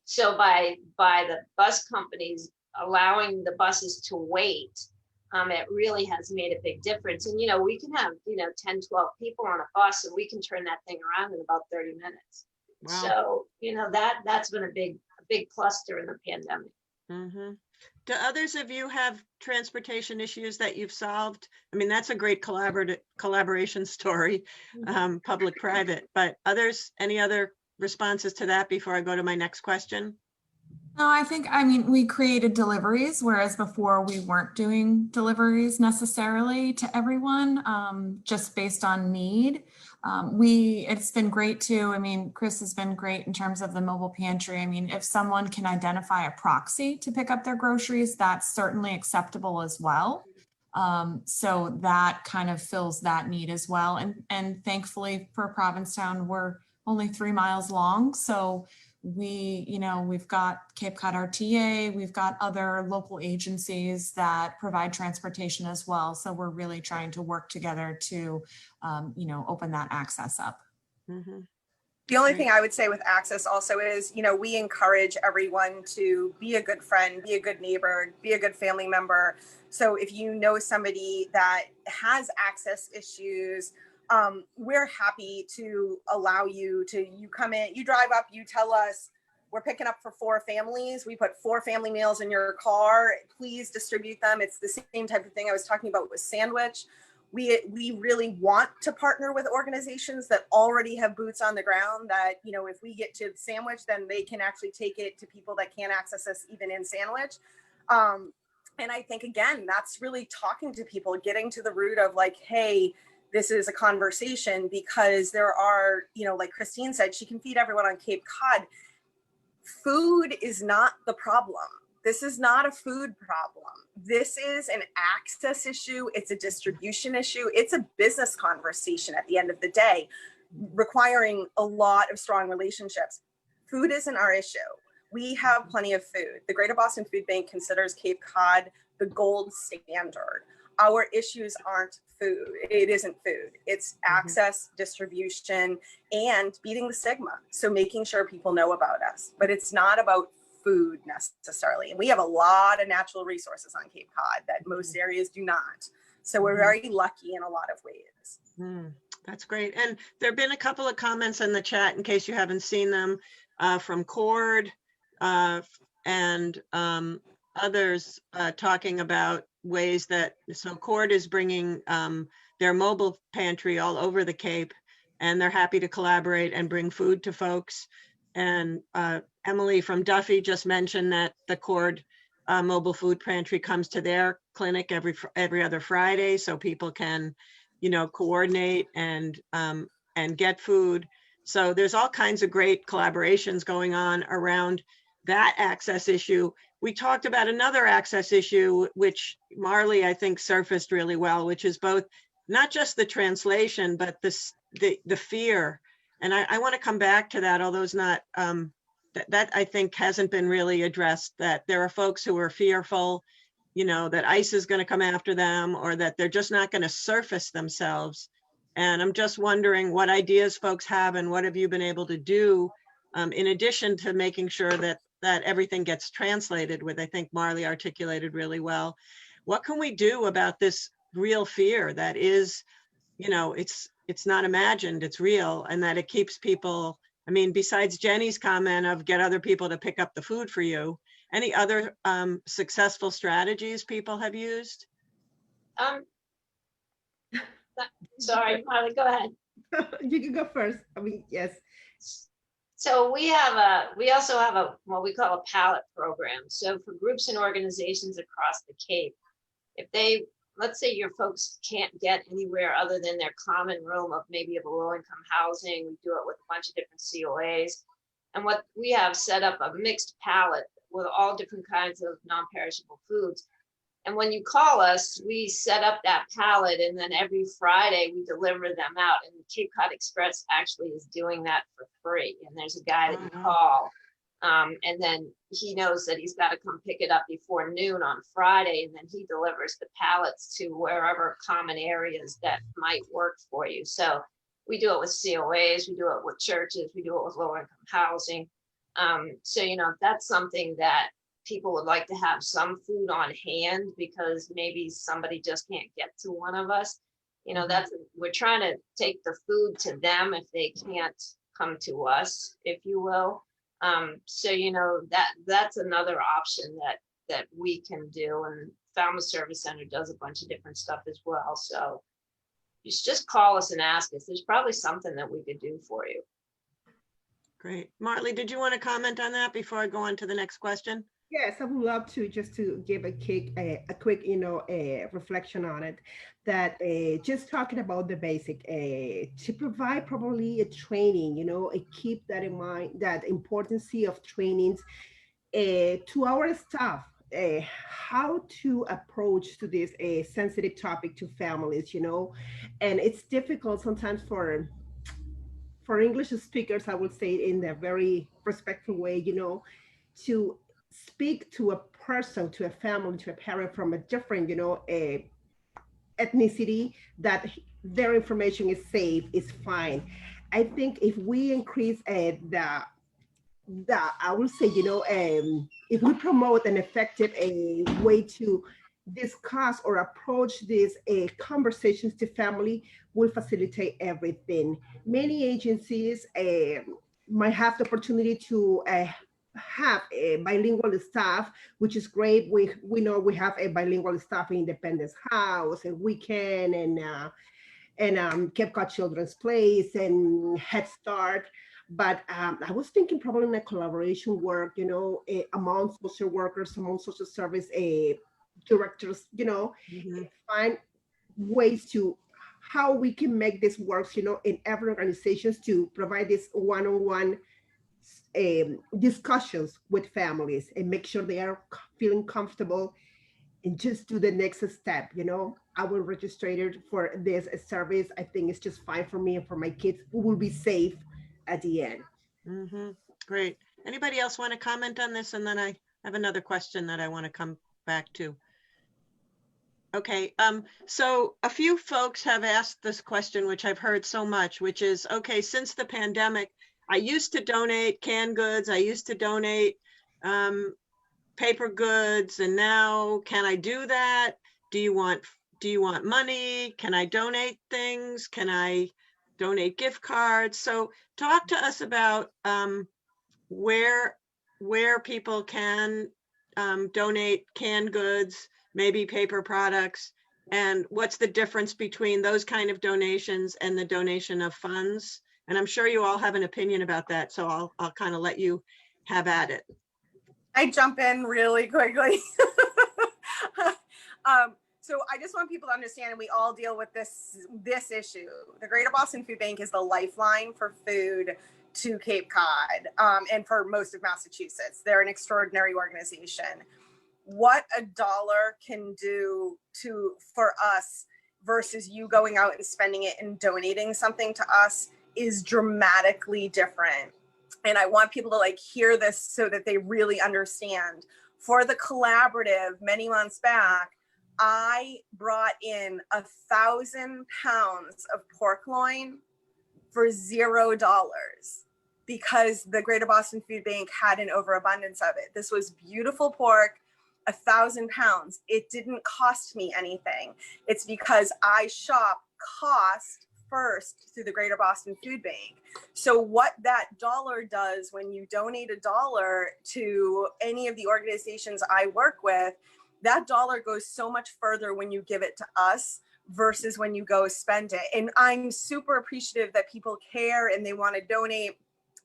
C: So by the bus companies allowing the buses to wait, it really has made a big difference. And, you know, we can have, 10, 12 people on a bus and we can turn that thing around in about 30 minutes. Wow. So, that's been a big plus during the pandemic. Mm-hmm.
H: Do others of you have transportation issues that you've solved? I mean, that's a great collaboration story, public-private, but any other responses to that before I go to my next question?
D: No, we created deliveries, whereas before we weren't doing deliveries necessarily to everyone, just based on need. It's been great too. Chris has been great in terms of the mobile pantry. If someone can identify a proxy to pick up their groceries, that's certainly acceptable as well. So that kind of fills that need as well. And thankfully for Provincetown, we're only 3 miles long. So we've got Cape Cod RTA, we've got other local agencies that provide transportation as well. So we're really trying to work together to, open that access up.
G: Mm-hmm. The only thing I would say with access also is, we encourage everyone to be a good friend, be a good neighbor, be a good family member. So if you know somebody that has access issues, we're happy to allow you come in, you drive up, you tell us we're picking up for 4 families. We put 4 family meals in your car. Please distribute them. It's the same type of thing I was talking about with Sandwich. We really want to partner with organizations that already have boots on the ground that, if we get to Sandwich, then they can actually take it to people that can't access us even in Sandwich. And I think, again, that's really talking to people, getting to the root of like, hey, this is a conversation, because there are, like Christine said, she can feed everyone on Cape Cod. Food is not the problem. This is not a food problem. This is an access issue. It's a distribution issue. It's a business conversation at the end of the day, requiring a lot of strong relationships. Food isn't our issue. We have plenty of food. The Greater Boston Food Bank considers Cape Cod the gold standard. Our issues aren't food. It isn't food. It's access, distribution, and beating the stigma. So making sure people know about us, but it's not about food necessarily. And we have a lot of natural resources on Cape Cod that most areas do not. So we're very lucky in a lot of ways.
H: That's great. And there have been a couple of comments in the chat, in case you haven't seen them, from Cord, and others talking about ways that, so Cord is bringing their mobile pantry all over the Cape, and they're happy to collaborate and bring food to folks. And Emily from Duffy just mentioned that the Cord mobile food pantry comes to their clinic every other Friday, so people can, you know, coordinate and get food. So there's all kinds of great collaborations going on around that access issue. We talked about another access issue, which Marley, I think, surfaced really well, which is both not just the translation, but the fear. And I want to come back to that, although it's not, that I think hasn't been really addressed, that there are folks who are fearful, you know, that ICE is going to come after them, or that they're just not going to surface themselves. And I'm just wondering what ideas folks have and what have you been able to do in addition to making sure that everything gets translated with, I think Marley articulated really well. What can we do about this real fear that is, you know, it's not imagined, it's real, and that it keeps people, I mean, besides Jeni's comment of get other people to pick up the food for you, any other successful strategies people have used?
C: Sorry, Marley, go ahead.
F: You can go first. I mean, yes.
C: So we also have what we call a pallet program. So for groups and organizations across the Cape, if they, let's say your folks can't get anywhere other than their common room of maybe of a low income housing, we do it with a bunch of different COAs. And what we have set up a mixed pallet with all different kinds of non-perishable foods. And when you call us, we set up that pallet, and then every Friday we deliver them out. And the Cape Cod Express actually is doing that for free. And there's a guy that you call, and then he knows that he's got to come pick it up before noon on Friday, and then he delivers the pallets to wherever common areas that might work for you. So we do it with COAs, we do it with churches, we do it with low income housing. So, you know, that's something that people would like to have some food on hand because maybe somebody just can't get to one of us. You know, we're trying to take the food to them if they can't come to us, if you will. So, you know, that's another option that we can do. And Family Service Center does a bunch of different stuff as well. So you just call us and ask us. There's probably something that we could do for you.
H: Great. Marley, did you want to comment on that before I go on to the next question?
F: Yes, I would love to just to give a quick, you know, reflection on it. That just talking about the basic, to provide probably a training, you know, keep that in mind, that importance of trainings to our staff, how to approach to this sensitive topic to families, you know, and it's difficult sometimes for English speakers, I would say in a very respectful way, you know, to speak to a person, to a family, to a parent from a different, you know, ethnicity, that their information is safe, is fine. I think if we increase I would say, you know, if we promote an effective way to discuss or approach these conversations to family, will facilitate everything. Many agencies might have the opportunity to have a bilingual staff, which is great. We know we have a bilingual staff in Independence House and Weekend and Cape Cod Children's Place and Head Start. But I was thinking probably in a collaboration work, you know, among social workers, among social service directors, you know, find ways to how we can make this work, you know, in every organizations to provide this one-on-one discussions with families and make sure they are feeling comfortable and just do the next step. You know, I will register it for this service. I think it's just fine for me and for my kids. We will be safe at the end.
H: Great. Anybody else want to comment on this? And then I have another question that I want to come back to. Okay, so a few folks have asked this question, which I've heard so much, which is, okay, since the pandemic, I used to donate canned goods, I used to donate paper goods, and now can I do that? Do you want money? Can I donate things? Can I donate gift cards? So talk to us about where where people can donate canned goods, maybe paper products, and what's the difference between those kind of donations and the donation of funds? And I'm sure you all have an opinion about that, so I'll kind of let you have at it.
G: I jump in really quickly. So I just want people to understand, and we all deal with this issue. The Greater Boston Food Bank is the lifeline for food to Cape Cod and for most of Massachusetts. They're an extraordinary organization. What a dollar can do for us versus you going out and spending it and donating something to us is dramatically different. And I want people to like hear this so that they really understand. For the collaborative many months back, I brought in 1,000 pounds of pork loin for $0 because the Greater Boston Food Bank had an overabundance of it. This was beautiful pork, 1,000 pounds. It didn't cost me anything. It's because I shop cost first through the Greater Boston Food Bank. So what that dollar does when you donate $1 to any of the organizations I work with, that dollar goes so much further when you give it to us versus when you go spend it. And I'm super appreciative that people care and they want to donate,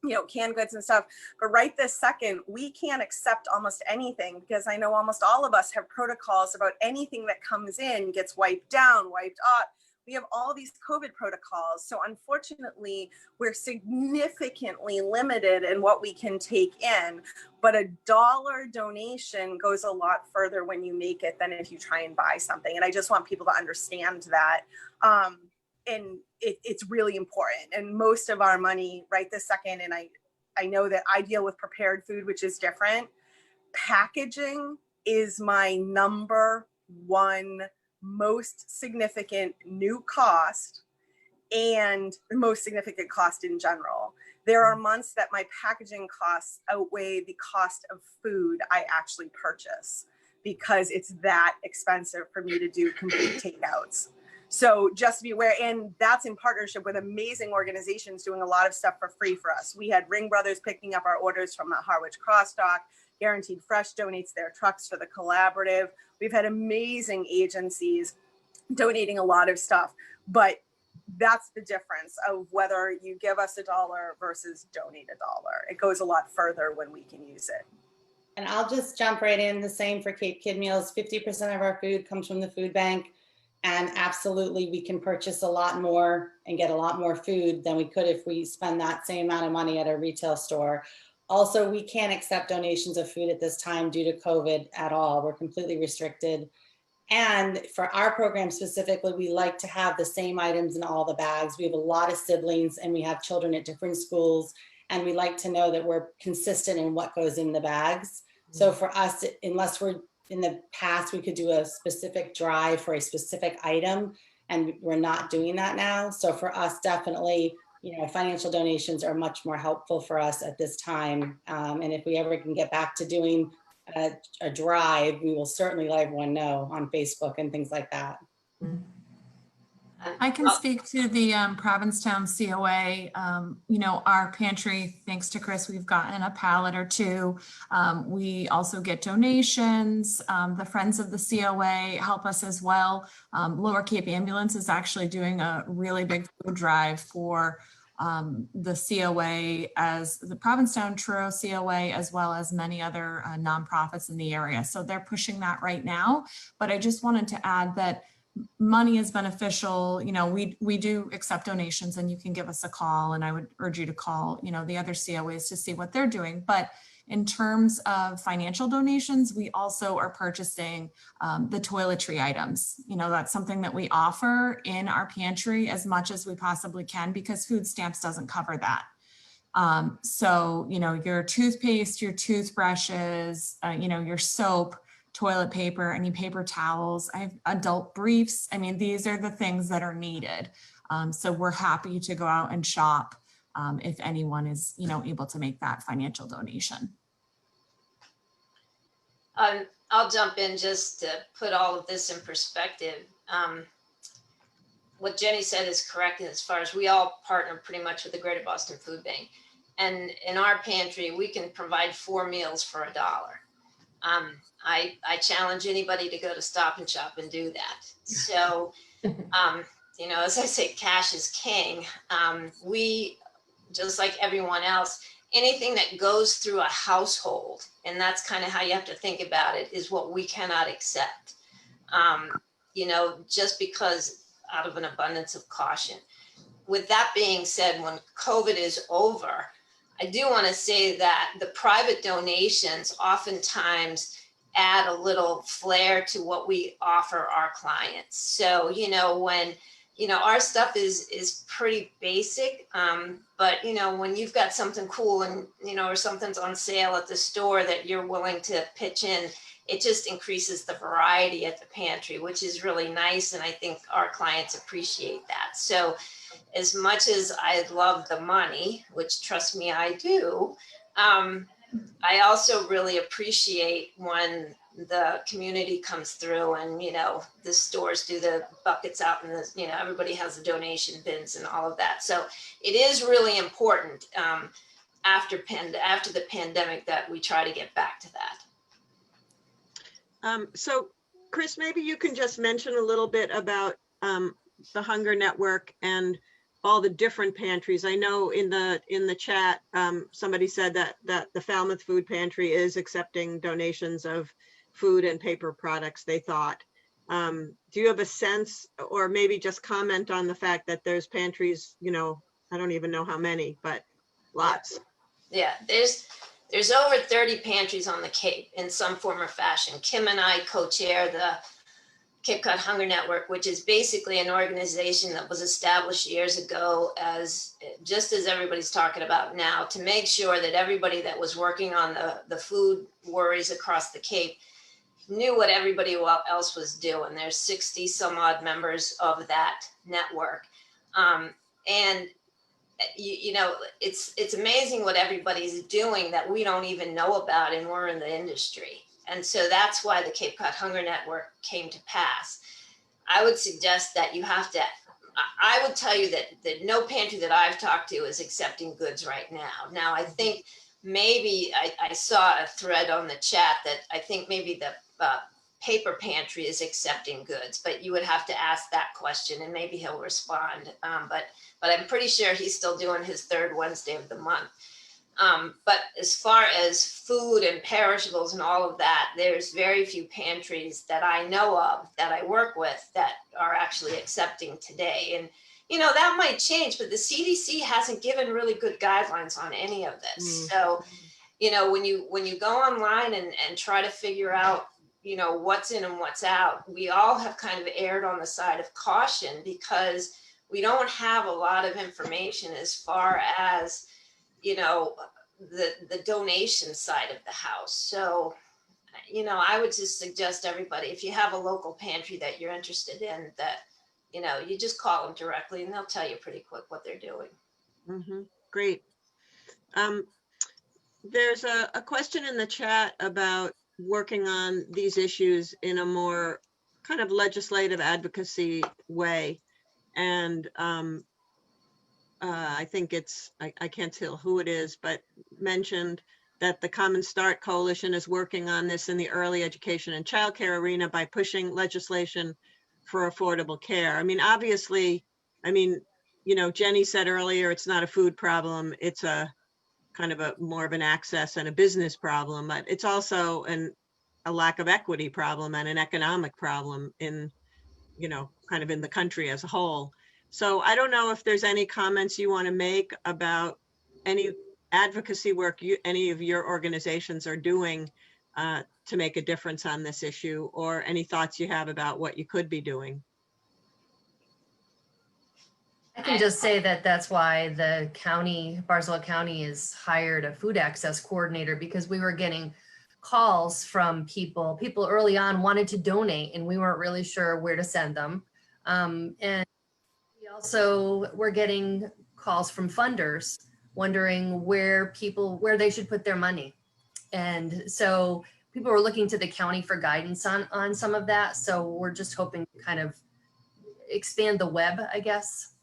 G: you know, canned goods and stuff. But right this second, we can't accept almost anything because I know almost all of us have protocols about anything that comes in gets wiped down, wiped off. We have all these COVID protocols. So unfortunately, we're significantly limited in what we can take in, but $1 donation goes a lot further when you make it than if you try and buy something. And I just want people to understand that. And it's really important. And most of our money right this second, and I know that I deal with prepared food, which is different. Packaging is my number one most significant new cost and the most significant cost in general. There are months that my packaging costs outweigh the cost of food I actually purchase because it's that expensive for me to do complete takeouts. So just be aware, and that's in partnership with amazing organizations doing a lot of stuff for free for us. We had Ring Brothers picking up our orders from the Harwich Crossdock. Guaranteed Fresh donates their trucks for the collaborative. We've had amazing agencies donating a lot of stuff, but that's the difference of whether you give us $1 versus donate $1. It goes a lot further when we can use it.
E: And I'll just jump right in. The same for Cape Kid Meals. 50% of our food comes from the food bank. And absolutely, we can purchase a lot more and get a lot more food than we could if we spend that same amount of money at a retail store. Also, we can't accept donations of food at this time due to COVID at all. We're completely restricted. And for our program specifically, we like to have the same items in all the bags. We have a lot of siblings and we have children at different schools. And we like to know that we're consistent in what goes in the bags. So for us, unless we're in the past, we could do a specific drive for a specific item, and we're not doing that now. So for us, definitely, you know, financial donations are much more helpful for us at this time. And if we ever can get back to doing a drive, we will certainly let everyone know on Facebook and things like that.
D: I can speak to the Provincetown COA. You know, our pantry, thanks to Chris, we've gotten a pallet or two. We also get donations. The Friends of the COA help us as well. Lower Cape Ambulance is actually doing a really big food drive for the COA, as the Provincetown Truro COA, as well as many other nonprofits in the area. So they're pushing that right now. But I just wanted to add that money is beneficial. You know, we do accept donations, and you can give us a call, and I would urge you to call, you know, the other COAs to see what they're doing. But in terms of financial donations, we also are purchasing the toiletry items. You know, that's something that we offer in our pantry as much as we possibly can, because food stamps doesn't cover that. So, you know, your toothpaste, your toothbrushes, you know, your soap, toilet paper, any paper towels, I have adult briefs. I mean, these are the things that are needed. So we're happy to go out and shop if anyone is, you know, able to make that financial donation.
C: I'll jump in just to put all of this in perspective. What Jeni said is correct as far as we all partner pretty much with the Greater Boston Food Bank. And in our pantry, we can provide 4 meals for $1. I challenge anybody to go to Stop and Shop and do that. So, you know, as I say, cash is king. We, just like everyone else, anything that goes through a household, and that's kind of how you have to think about it, is what we cannot accept. You know, just because out of an abundance of caution. With that being said, when COVID is over, I do want to say that the private donations oftentimes add a little flair to what we offer our clients. So, you know, when, you know, our stuff is pretty basic, but, you know, when you've got something cool and, you know, or something's on sale at the store that you're willing to pitch in, it just increases the variety at the pantry, which is really nice. And I think our clients appreciate that. So as much as I love the money, which trust me, I do, I also really appreciate when the community comes through and, you know, the stores do the buckets out and the, you know, everybody has the donation bins and all of that. So it is really important after the pandemic that we try to get back to that.
H: So Chris, maybe you can just mention a little bit about the Hunger Network and all the different pantries. I know in the chat, somebody said that the Falmouth Food Pantry is accepting donations of food and paper products, they thought. Do you have a sense, or maybe just comment on the fact that there's pantries, you know, I don't even know how many, but lots.
C: Yeah, there's over 30 pantries on the Cape in some form or fashion. Kim and I co-chair the Cape Cod Hunger Network, which is basically an organization that was established years ago as, just as everybody's talking about now, to make sure that everybody that was working on the food worries across the Cape knew what everybody else was doing. There's 60 some odd members of that network. And you know, it's amazing what everybody's doing that we don't even know about, and we're in the industry. And so that's why the Cape Cod Hunger Network came to pass. I would suggest that you have to, I would tell you that no pantry that I've talked to is accepting goods right now. Now, I think maybe I saw a thread on the chat that I think maybe the paper pantry is accepting goods, but you would have to ask that question and maybe he'll respond. But I'm pretty sure he's still doing his third Wednesday of the month. But as far as food and perishables and all of that, there's very few pantries that I know of that I work with that are actually accepting today. And, you know, that might change, but the CDC hasn't given really good guidelines on any of this. So, you know, when you go online and try to figure out, you know, what's in and what's out, we all have kind of erred on the side of caution because we don't have a lot of information as far as, you know, the donation side of the house. So, you know, I would just suggest everybody, if you have a local pantry that you're interested in, that, you know, you just call them directly and they'll tell you pretty quick what they're doing.
H: Mm-hmm. Great. There's a question in the chat about working on these issues in a more kind of legislative advocacy way. And I think it's, I can't tell who it is, but mentioned that the Common Start Coalition is working on this in the early education and childcare arena by pushing legislation for affordable care. I mean, obviously, I mean, you know, Jeni said earlier, it's not a food problem. It's a kind of a more of an access and a business problem, but it's also a lack of equity problem and an economic problem in, you know, kind of in the country as a whole. So I don't know if there's any comments you want to make about any advocacy work any of your organizations are doing to make a difference on this issue, or any thoughts you have about what you could be doing.
B: I can just say that that's why the county, Barzilai County, has hired a food access coordinator, because we were getting calls from people early on wanted to donate and we weren't really sure where to send them. And we also were getting calls from funders wondering where they should put their money. And so people were looking to the county for guidance on some of that. So we're just hoping to kind of expand the web, I guess.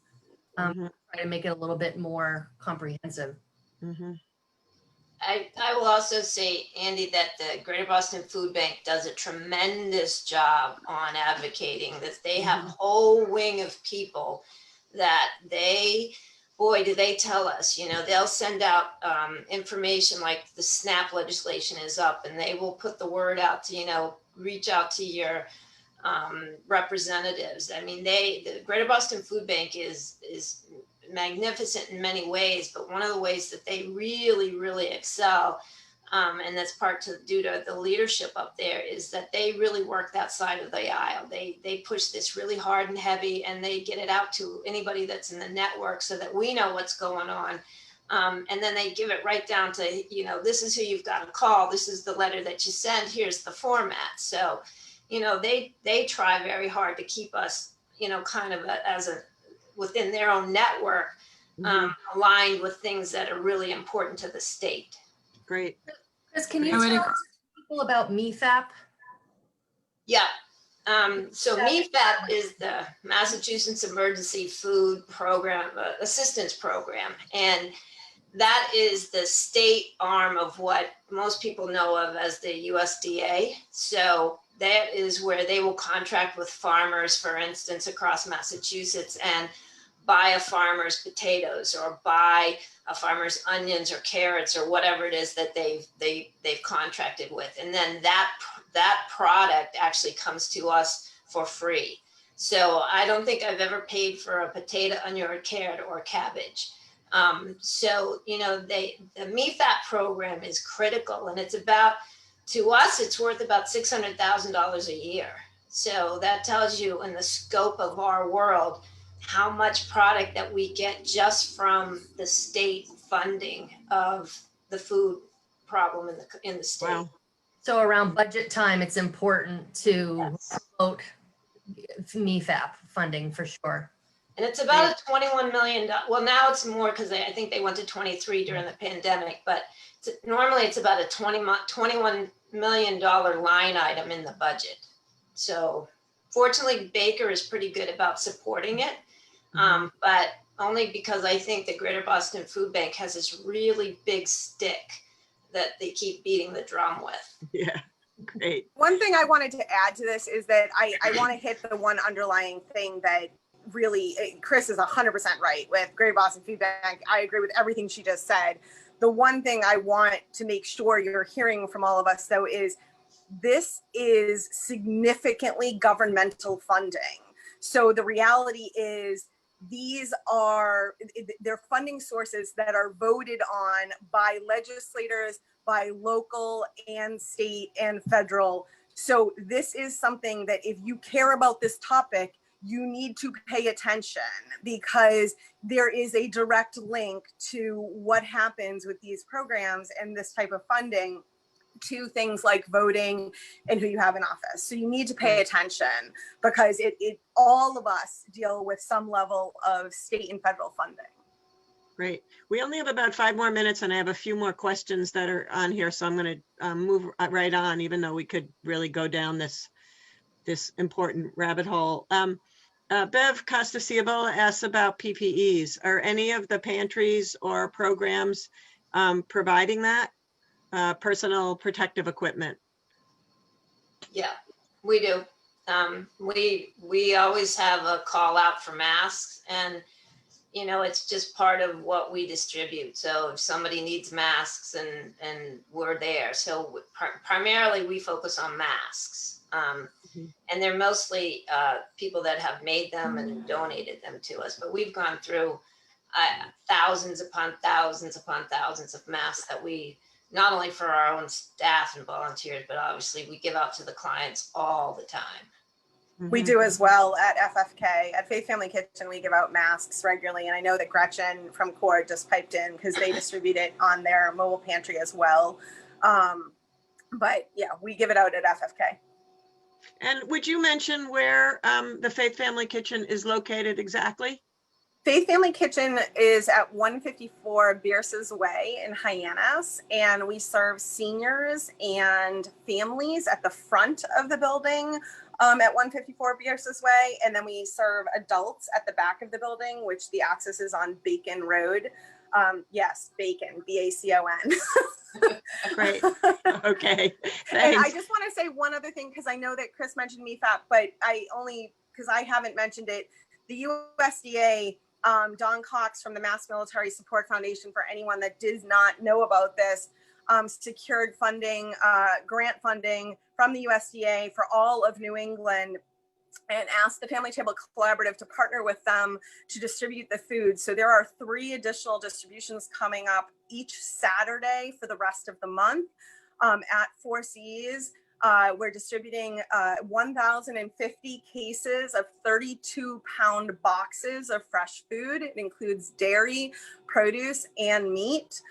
B: Try to make it a little bit more comprehensive.
H: Mhm.
C: I will also say, Andy, that the Greater Boston Food Bank does a tremendous job on advocating that they have a whole wing of people that boy, do they tell us, they'll send out information like the SNAP legislation is up, and they will put the word out to, reach out to your representatives. I mean, the Greater Boston Food Bank is magnificent in many ways, but one of the ways that they really, really excel, and that's due to the leadership up there, is that they really work that side of the aisle. They push this really hard and heavy, and they get it out to anybody that's in the network so that we know what's going on. And then they give it right down to, this is who you've got to call. This is the letter that you send. Here's the format. So, they try very hard to keep us, kind of within their own network, aligned with things that are really important to the state.
H: Great.
B: Chris, can you
D: I would
B: tell
D: agree.
B: people about MFAP?
C: Yeah. So MFAP is the Massachusetts Emergency Food Program Assistance Program. And that is the state arm of what most people know of as the USDA. So that is where they will contract with farmers, for instance, across Massachusetts, and buy a farmer's potatoes or buy a farmer's onions or carrots or whatever it is that they've contracted with. And then that product actually comes to us for free. So I don't think I've ever paid for a potato, onion, or carrot or cabbage. So, the MFAP program is critical, and to us, it's worth about $600,000 a year. So that tells you, in the scope of our world, how much product that we get just from the state funding of the food problem in the state.
H: Wow.
B: So around budget time, it's important to promote MFAP funding for sure.
C: And it's about a $21 million. Well, now it's more because I think they went to 23 during the pandemic, but normally it's about a $21 million line item in the budget. So fortunately, Baker is pretty good about supporting it, but only because I think the Greater Boston Food Bank has this really big stick that they keep beating the drum with.
H: Yeah, great.
G: One thing I wanted to add to this is that I want to hit the one underlying thing that really, Chris is 100% right with Greater Boston Food Bank. I agree with everything she just said. The one thing I want to make sure you're hearing from all of us, though, is this is significantly governmental funding. So the reality is they're funding sources that are voted on by legislators, by local and state and federal. So this is something that if you care about this topic, you need to pay attention, because there is a direct link to what happens with these programs and this type of funding to things like voting and who you have in office. So you need to pay attention, because all of us deal with some level of state and federal funding.
H: Great. We only have about 5 more minutes, and I have a few more questions that are on here. So I'm going to move right on, even though we could really go down this important rabbit hole. Bev Costaciobo asks about PPEs. Are any of the pantries or programs providing that personal protective equipment?
C: Yeah, we do. We always have a call out for masks, and it's just part of what we distribute. So if somebody needs masks, and we're there. So primarily we focus on masks. And they're mostly people that have made them and donated them to us. But we've gone through thousands upon thousands upon thousands of masks that we, not only for our own staff and volunteers, but obviously we give out to the clients all the time.
G: We do as well at FFK. At Faith Family Kitchen, we give out masks regularly. And I know that Gretchen from Cord just piped in because they distribute it on their mobile pantry as well. But yeah, we give it out at FFK.
H: And would you mention where the Faith Family Kitchen is located exactly?
G: Faith Family Kitchen is at 154 Bierce's Way in Hyannis, and we serve seniors and families at the front of the building at 154 Bierce's Way, and then we serve adults at the back of the building, which the access is on Bacon Road. Yes, bacon, B-A-C-O-N.
H: Great. Okay.
G: And I
H: Thanks.
G: just want to say one other thing, because I know that Chris mentioned MEFAP, but because I haven't mentioned it, the USDA, Don Cox from the Mass Military Support Foundation, for anyone that does not know about this, secured funding, grant funding from the USDA for all of New England, and asked the Family Table Collaborative to partner with them to distribute the food. So there are 3 additional distributions coming up each Saturday for the rest of the month at 4 Cs. We're distributing 1,050 cases of 32-pound boxes of fresh food. It includes dairy, produce, and meat.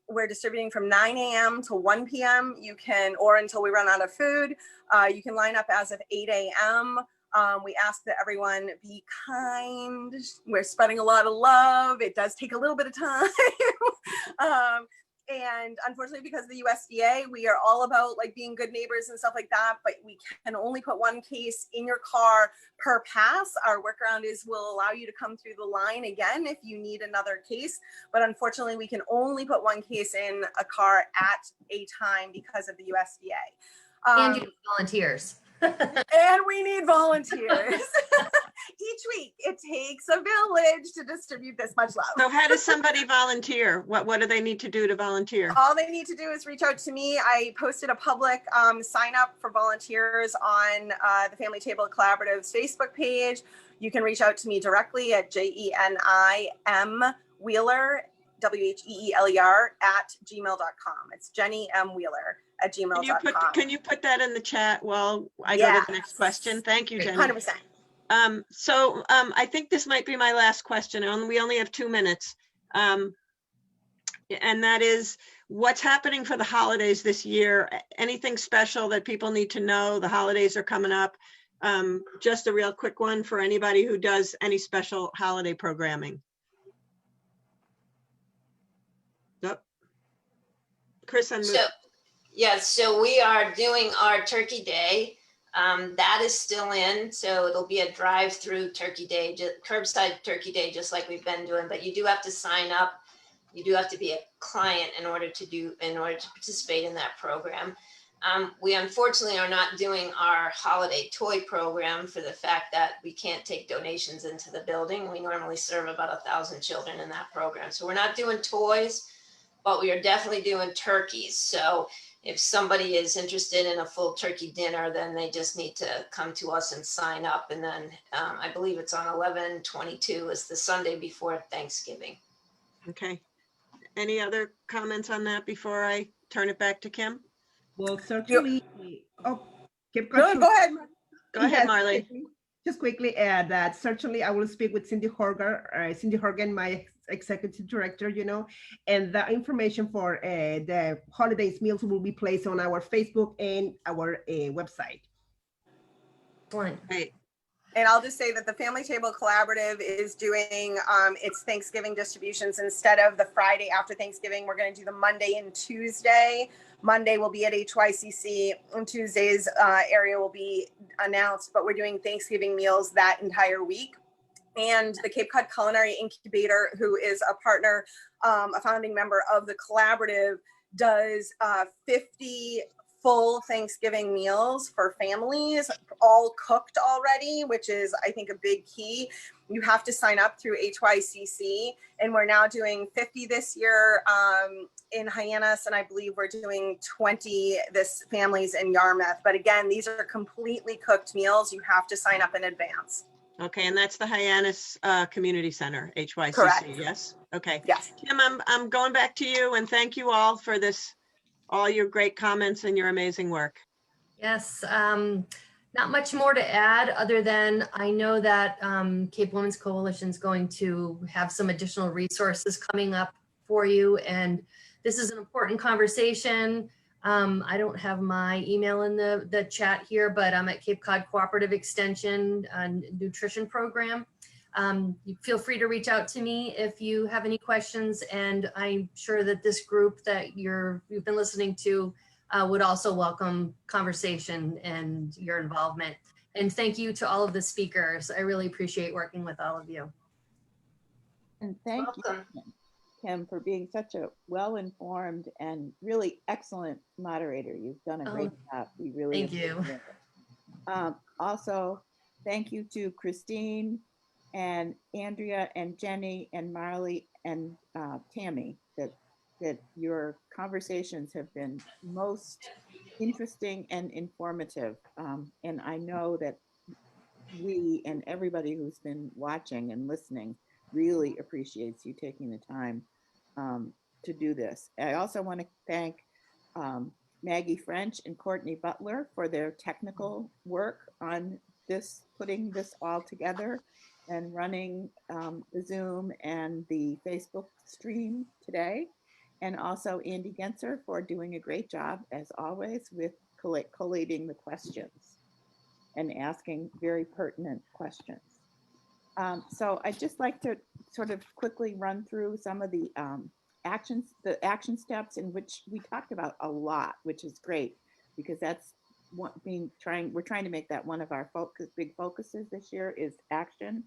G: We're distributing from 9 a.m. to 1 p.m. You can, or until we run out of food. You can line up as of 8 a.m. We ask that everyone be kind. We're spreading a lot of love. It does take a little bit of time. And unfortunately, because of the USDA, we are all about like being good neighbors and stuff like that, but we can only put 1 case in your car per pass. Our workaround is we'll allow you to come through the line again if you need another case, but unfortunately we can only put 1 case in a car at a time because of the USDA.
B: And you need volunteers.
G: And we need volunteers. Each week, it takes a village to distribute this much love.
H: So how does somebody volunteer? What do they need to do to volunteer?
G: All they need to do is reach out to me. I posted a public sign up for volunteers on the Family Table Collaborative's Facebook page. You can reach out to me directly at JENIM Wheeler, WHEELER @gmail.com. It's Jeni M. Wheeler @gmail.com.
H: Can you put that in the chat while I go to the next question? Thank you, Jeni.
G: 100%.
H: I think this might be my last question, and we only have 2 minutes. And that is, what's happening for the holidays this year? Anything special that people need to know? The holidays are coming up. Just a real quick one for anybody who does any special holiday programming. Yep. Chris,
C: so we are doing our Turkey Day. That is still in, so it'll be a drive-through Turkey Day, curbside Turkey Day, just like we've been doing. But you do have to sign up. You do have to be a client in order to participate in that program. We unfortunately are not doing our holiday toy program for the fact that we can't take donations into the building. We normally serve about 1,000 children in that program, so we're not doing toys, but we are definitely doing turkeys. So if somebody is interested in a full turkey dinner, then they just need to come to us and sign up. And then I believe it's on 11/22 is the Sunday before Thanksgiving.
H: Okay. Any other comments on that before I turn it back to Kim?
F: Well, certainly. Cape Cod
G: No, go ahead.
H: Go ahead,
F: Yes,
H: Marley.
F: Just quickly add that certainly I will speak with Cindy Horgan, my executive director, and the information for the holidays meals will be placed on our Facebook and our website.
H: Great.
G: And I'll just say that the Family Table Collaborative is doing its Thanksgiving distributions instead of the Friday after Thanksgiving. We're going to do the Monday and Tuesday. Monday will be at HYCC, and Tuesday's area will be announced, but we're doing Thanksgiving meals that entire week. And the Cape Cod Culinary Incubator, who is a partner, a founding member of the collaborative, does 50 full Thanksgiving meals for families, all cooked already, which is, I think, a big key. You have to sign up through HYCC, and we're now doing 50 this year in Hyannis, and I believe we're doing 20 families in Yarmouth. But again, these are completely cooked meals. You have to sign up in advance.
H: Okay, and that's the Hyannis Community Center, HYCC,
G: Correct.
H: yes? Okay.
G: Yes.
H: Kim, I'm going back to you, and thank you all for this, all your great comments and your amazing work.
B: Yes, not much more to add other than I know that Cape Women's Coalition is going to have some additional resources coming up for you. And this is an important conversation. I don't have my email in the chat here, but I'm at Cape Cod Cooperative Extension nutrition program. You feel free to reach out to me if you have any questions. And I'm sure that this group that you've been listening to would also welcome conversation and your involvement. And thank you to all of the speakers. I really appreciate working with all of you.
A: And thank
C: Welcome.
A: you. Kim, for being such a well-informed and really excellent moderator. You've done a great job. We really
B: Thank you.
A: appreciate it. Also, thank you to Christine and Andrea and Jeni and Marley and Tammy, that your conversations have been most interesting and informative. And I know that we and everybody who's been watching and listening really appreciates you taking the time to do this. I also want to thank Maggie French and Courtney Butler for their technical work on this, putting this all together and running the Zoom and the Facebook stream today. And also Andy Genser for doing a great job, as always, with collating the questions and asking very pertinent questions. So I'd just like to sort of quickly run through some of the action steps in which we talked about a lot, which is great because that's what we're trying to make that one of our big focuses this year is action.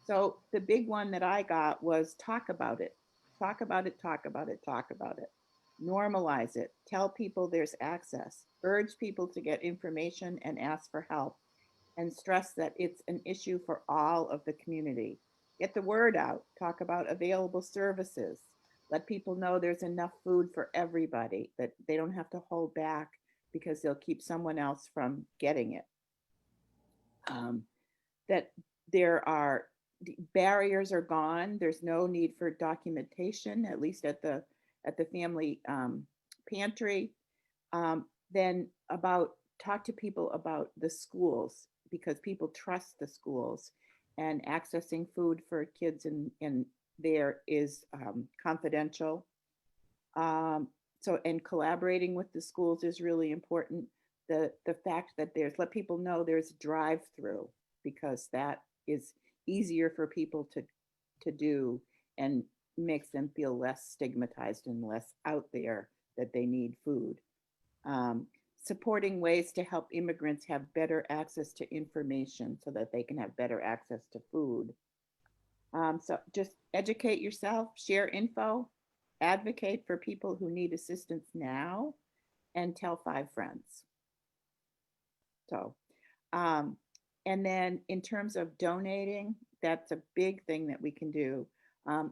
A: So the big one that I got was talk about it. Talk about it, talk about it, talk about it. Normalize it. Tell people there's access. Urge people to get information and ask for help. And stress that it's an issue for all of the community. Get the word out. Talk about available services. Let people know there's enough food for everybody, that they don't have to hold back because they'll keep someone else from getting it. That there are barriers are gone. There's no need for documentation, at least at the family pantry. Then talk to people about the schools, because people trust the schools, and accessing food for kids in there is confidential. And collaborating with the schools is really important. The fact that let people know there's drive-through, because that is easier for people to do and makes them feel less stigmatized and less out there that they need food. Supporting ways to help immigrants have better access to information so that they can have better access to food. So just educate yourself, share info, advocate for people who need assistance now, and tell 5 friends. So, and then in terms of donating, that's a big thing that we can do.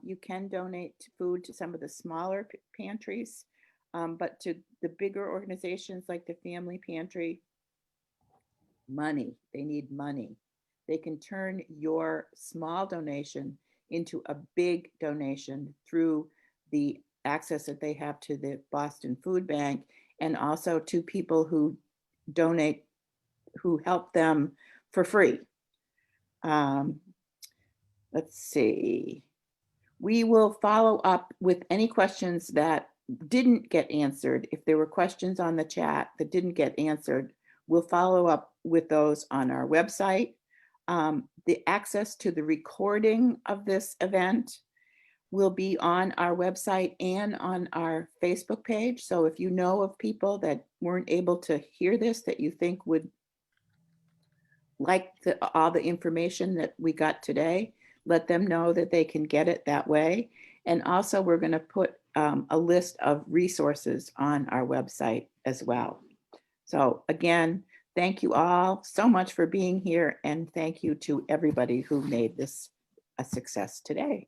A: You can donate food to some of the smaller pantries, but to the bigger organizations like the Family Pantry, they need money. They can turn your small donation into a big donation through the access that they have to the Boston Food Bank, and also to people who donate, who help them for free. Let's see. We will follow up with any questions that didn't get answered. If there were questions on the chat that didn't get answered, we'll follow up with those on our website. The access to the recording of this event will be on our website and on our Facebook page. So if you know of people that weren't able to hear this, that you think would like all the information that we got today, let them know that they can get it that way. And also we're going to put a list of resources on our website as well. So again, thank you all so much for being here, and thank you to everybody who made this a success today.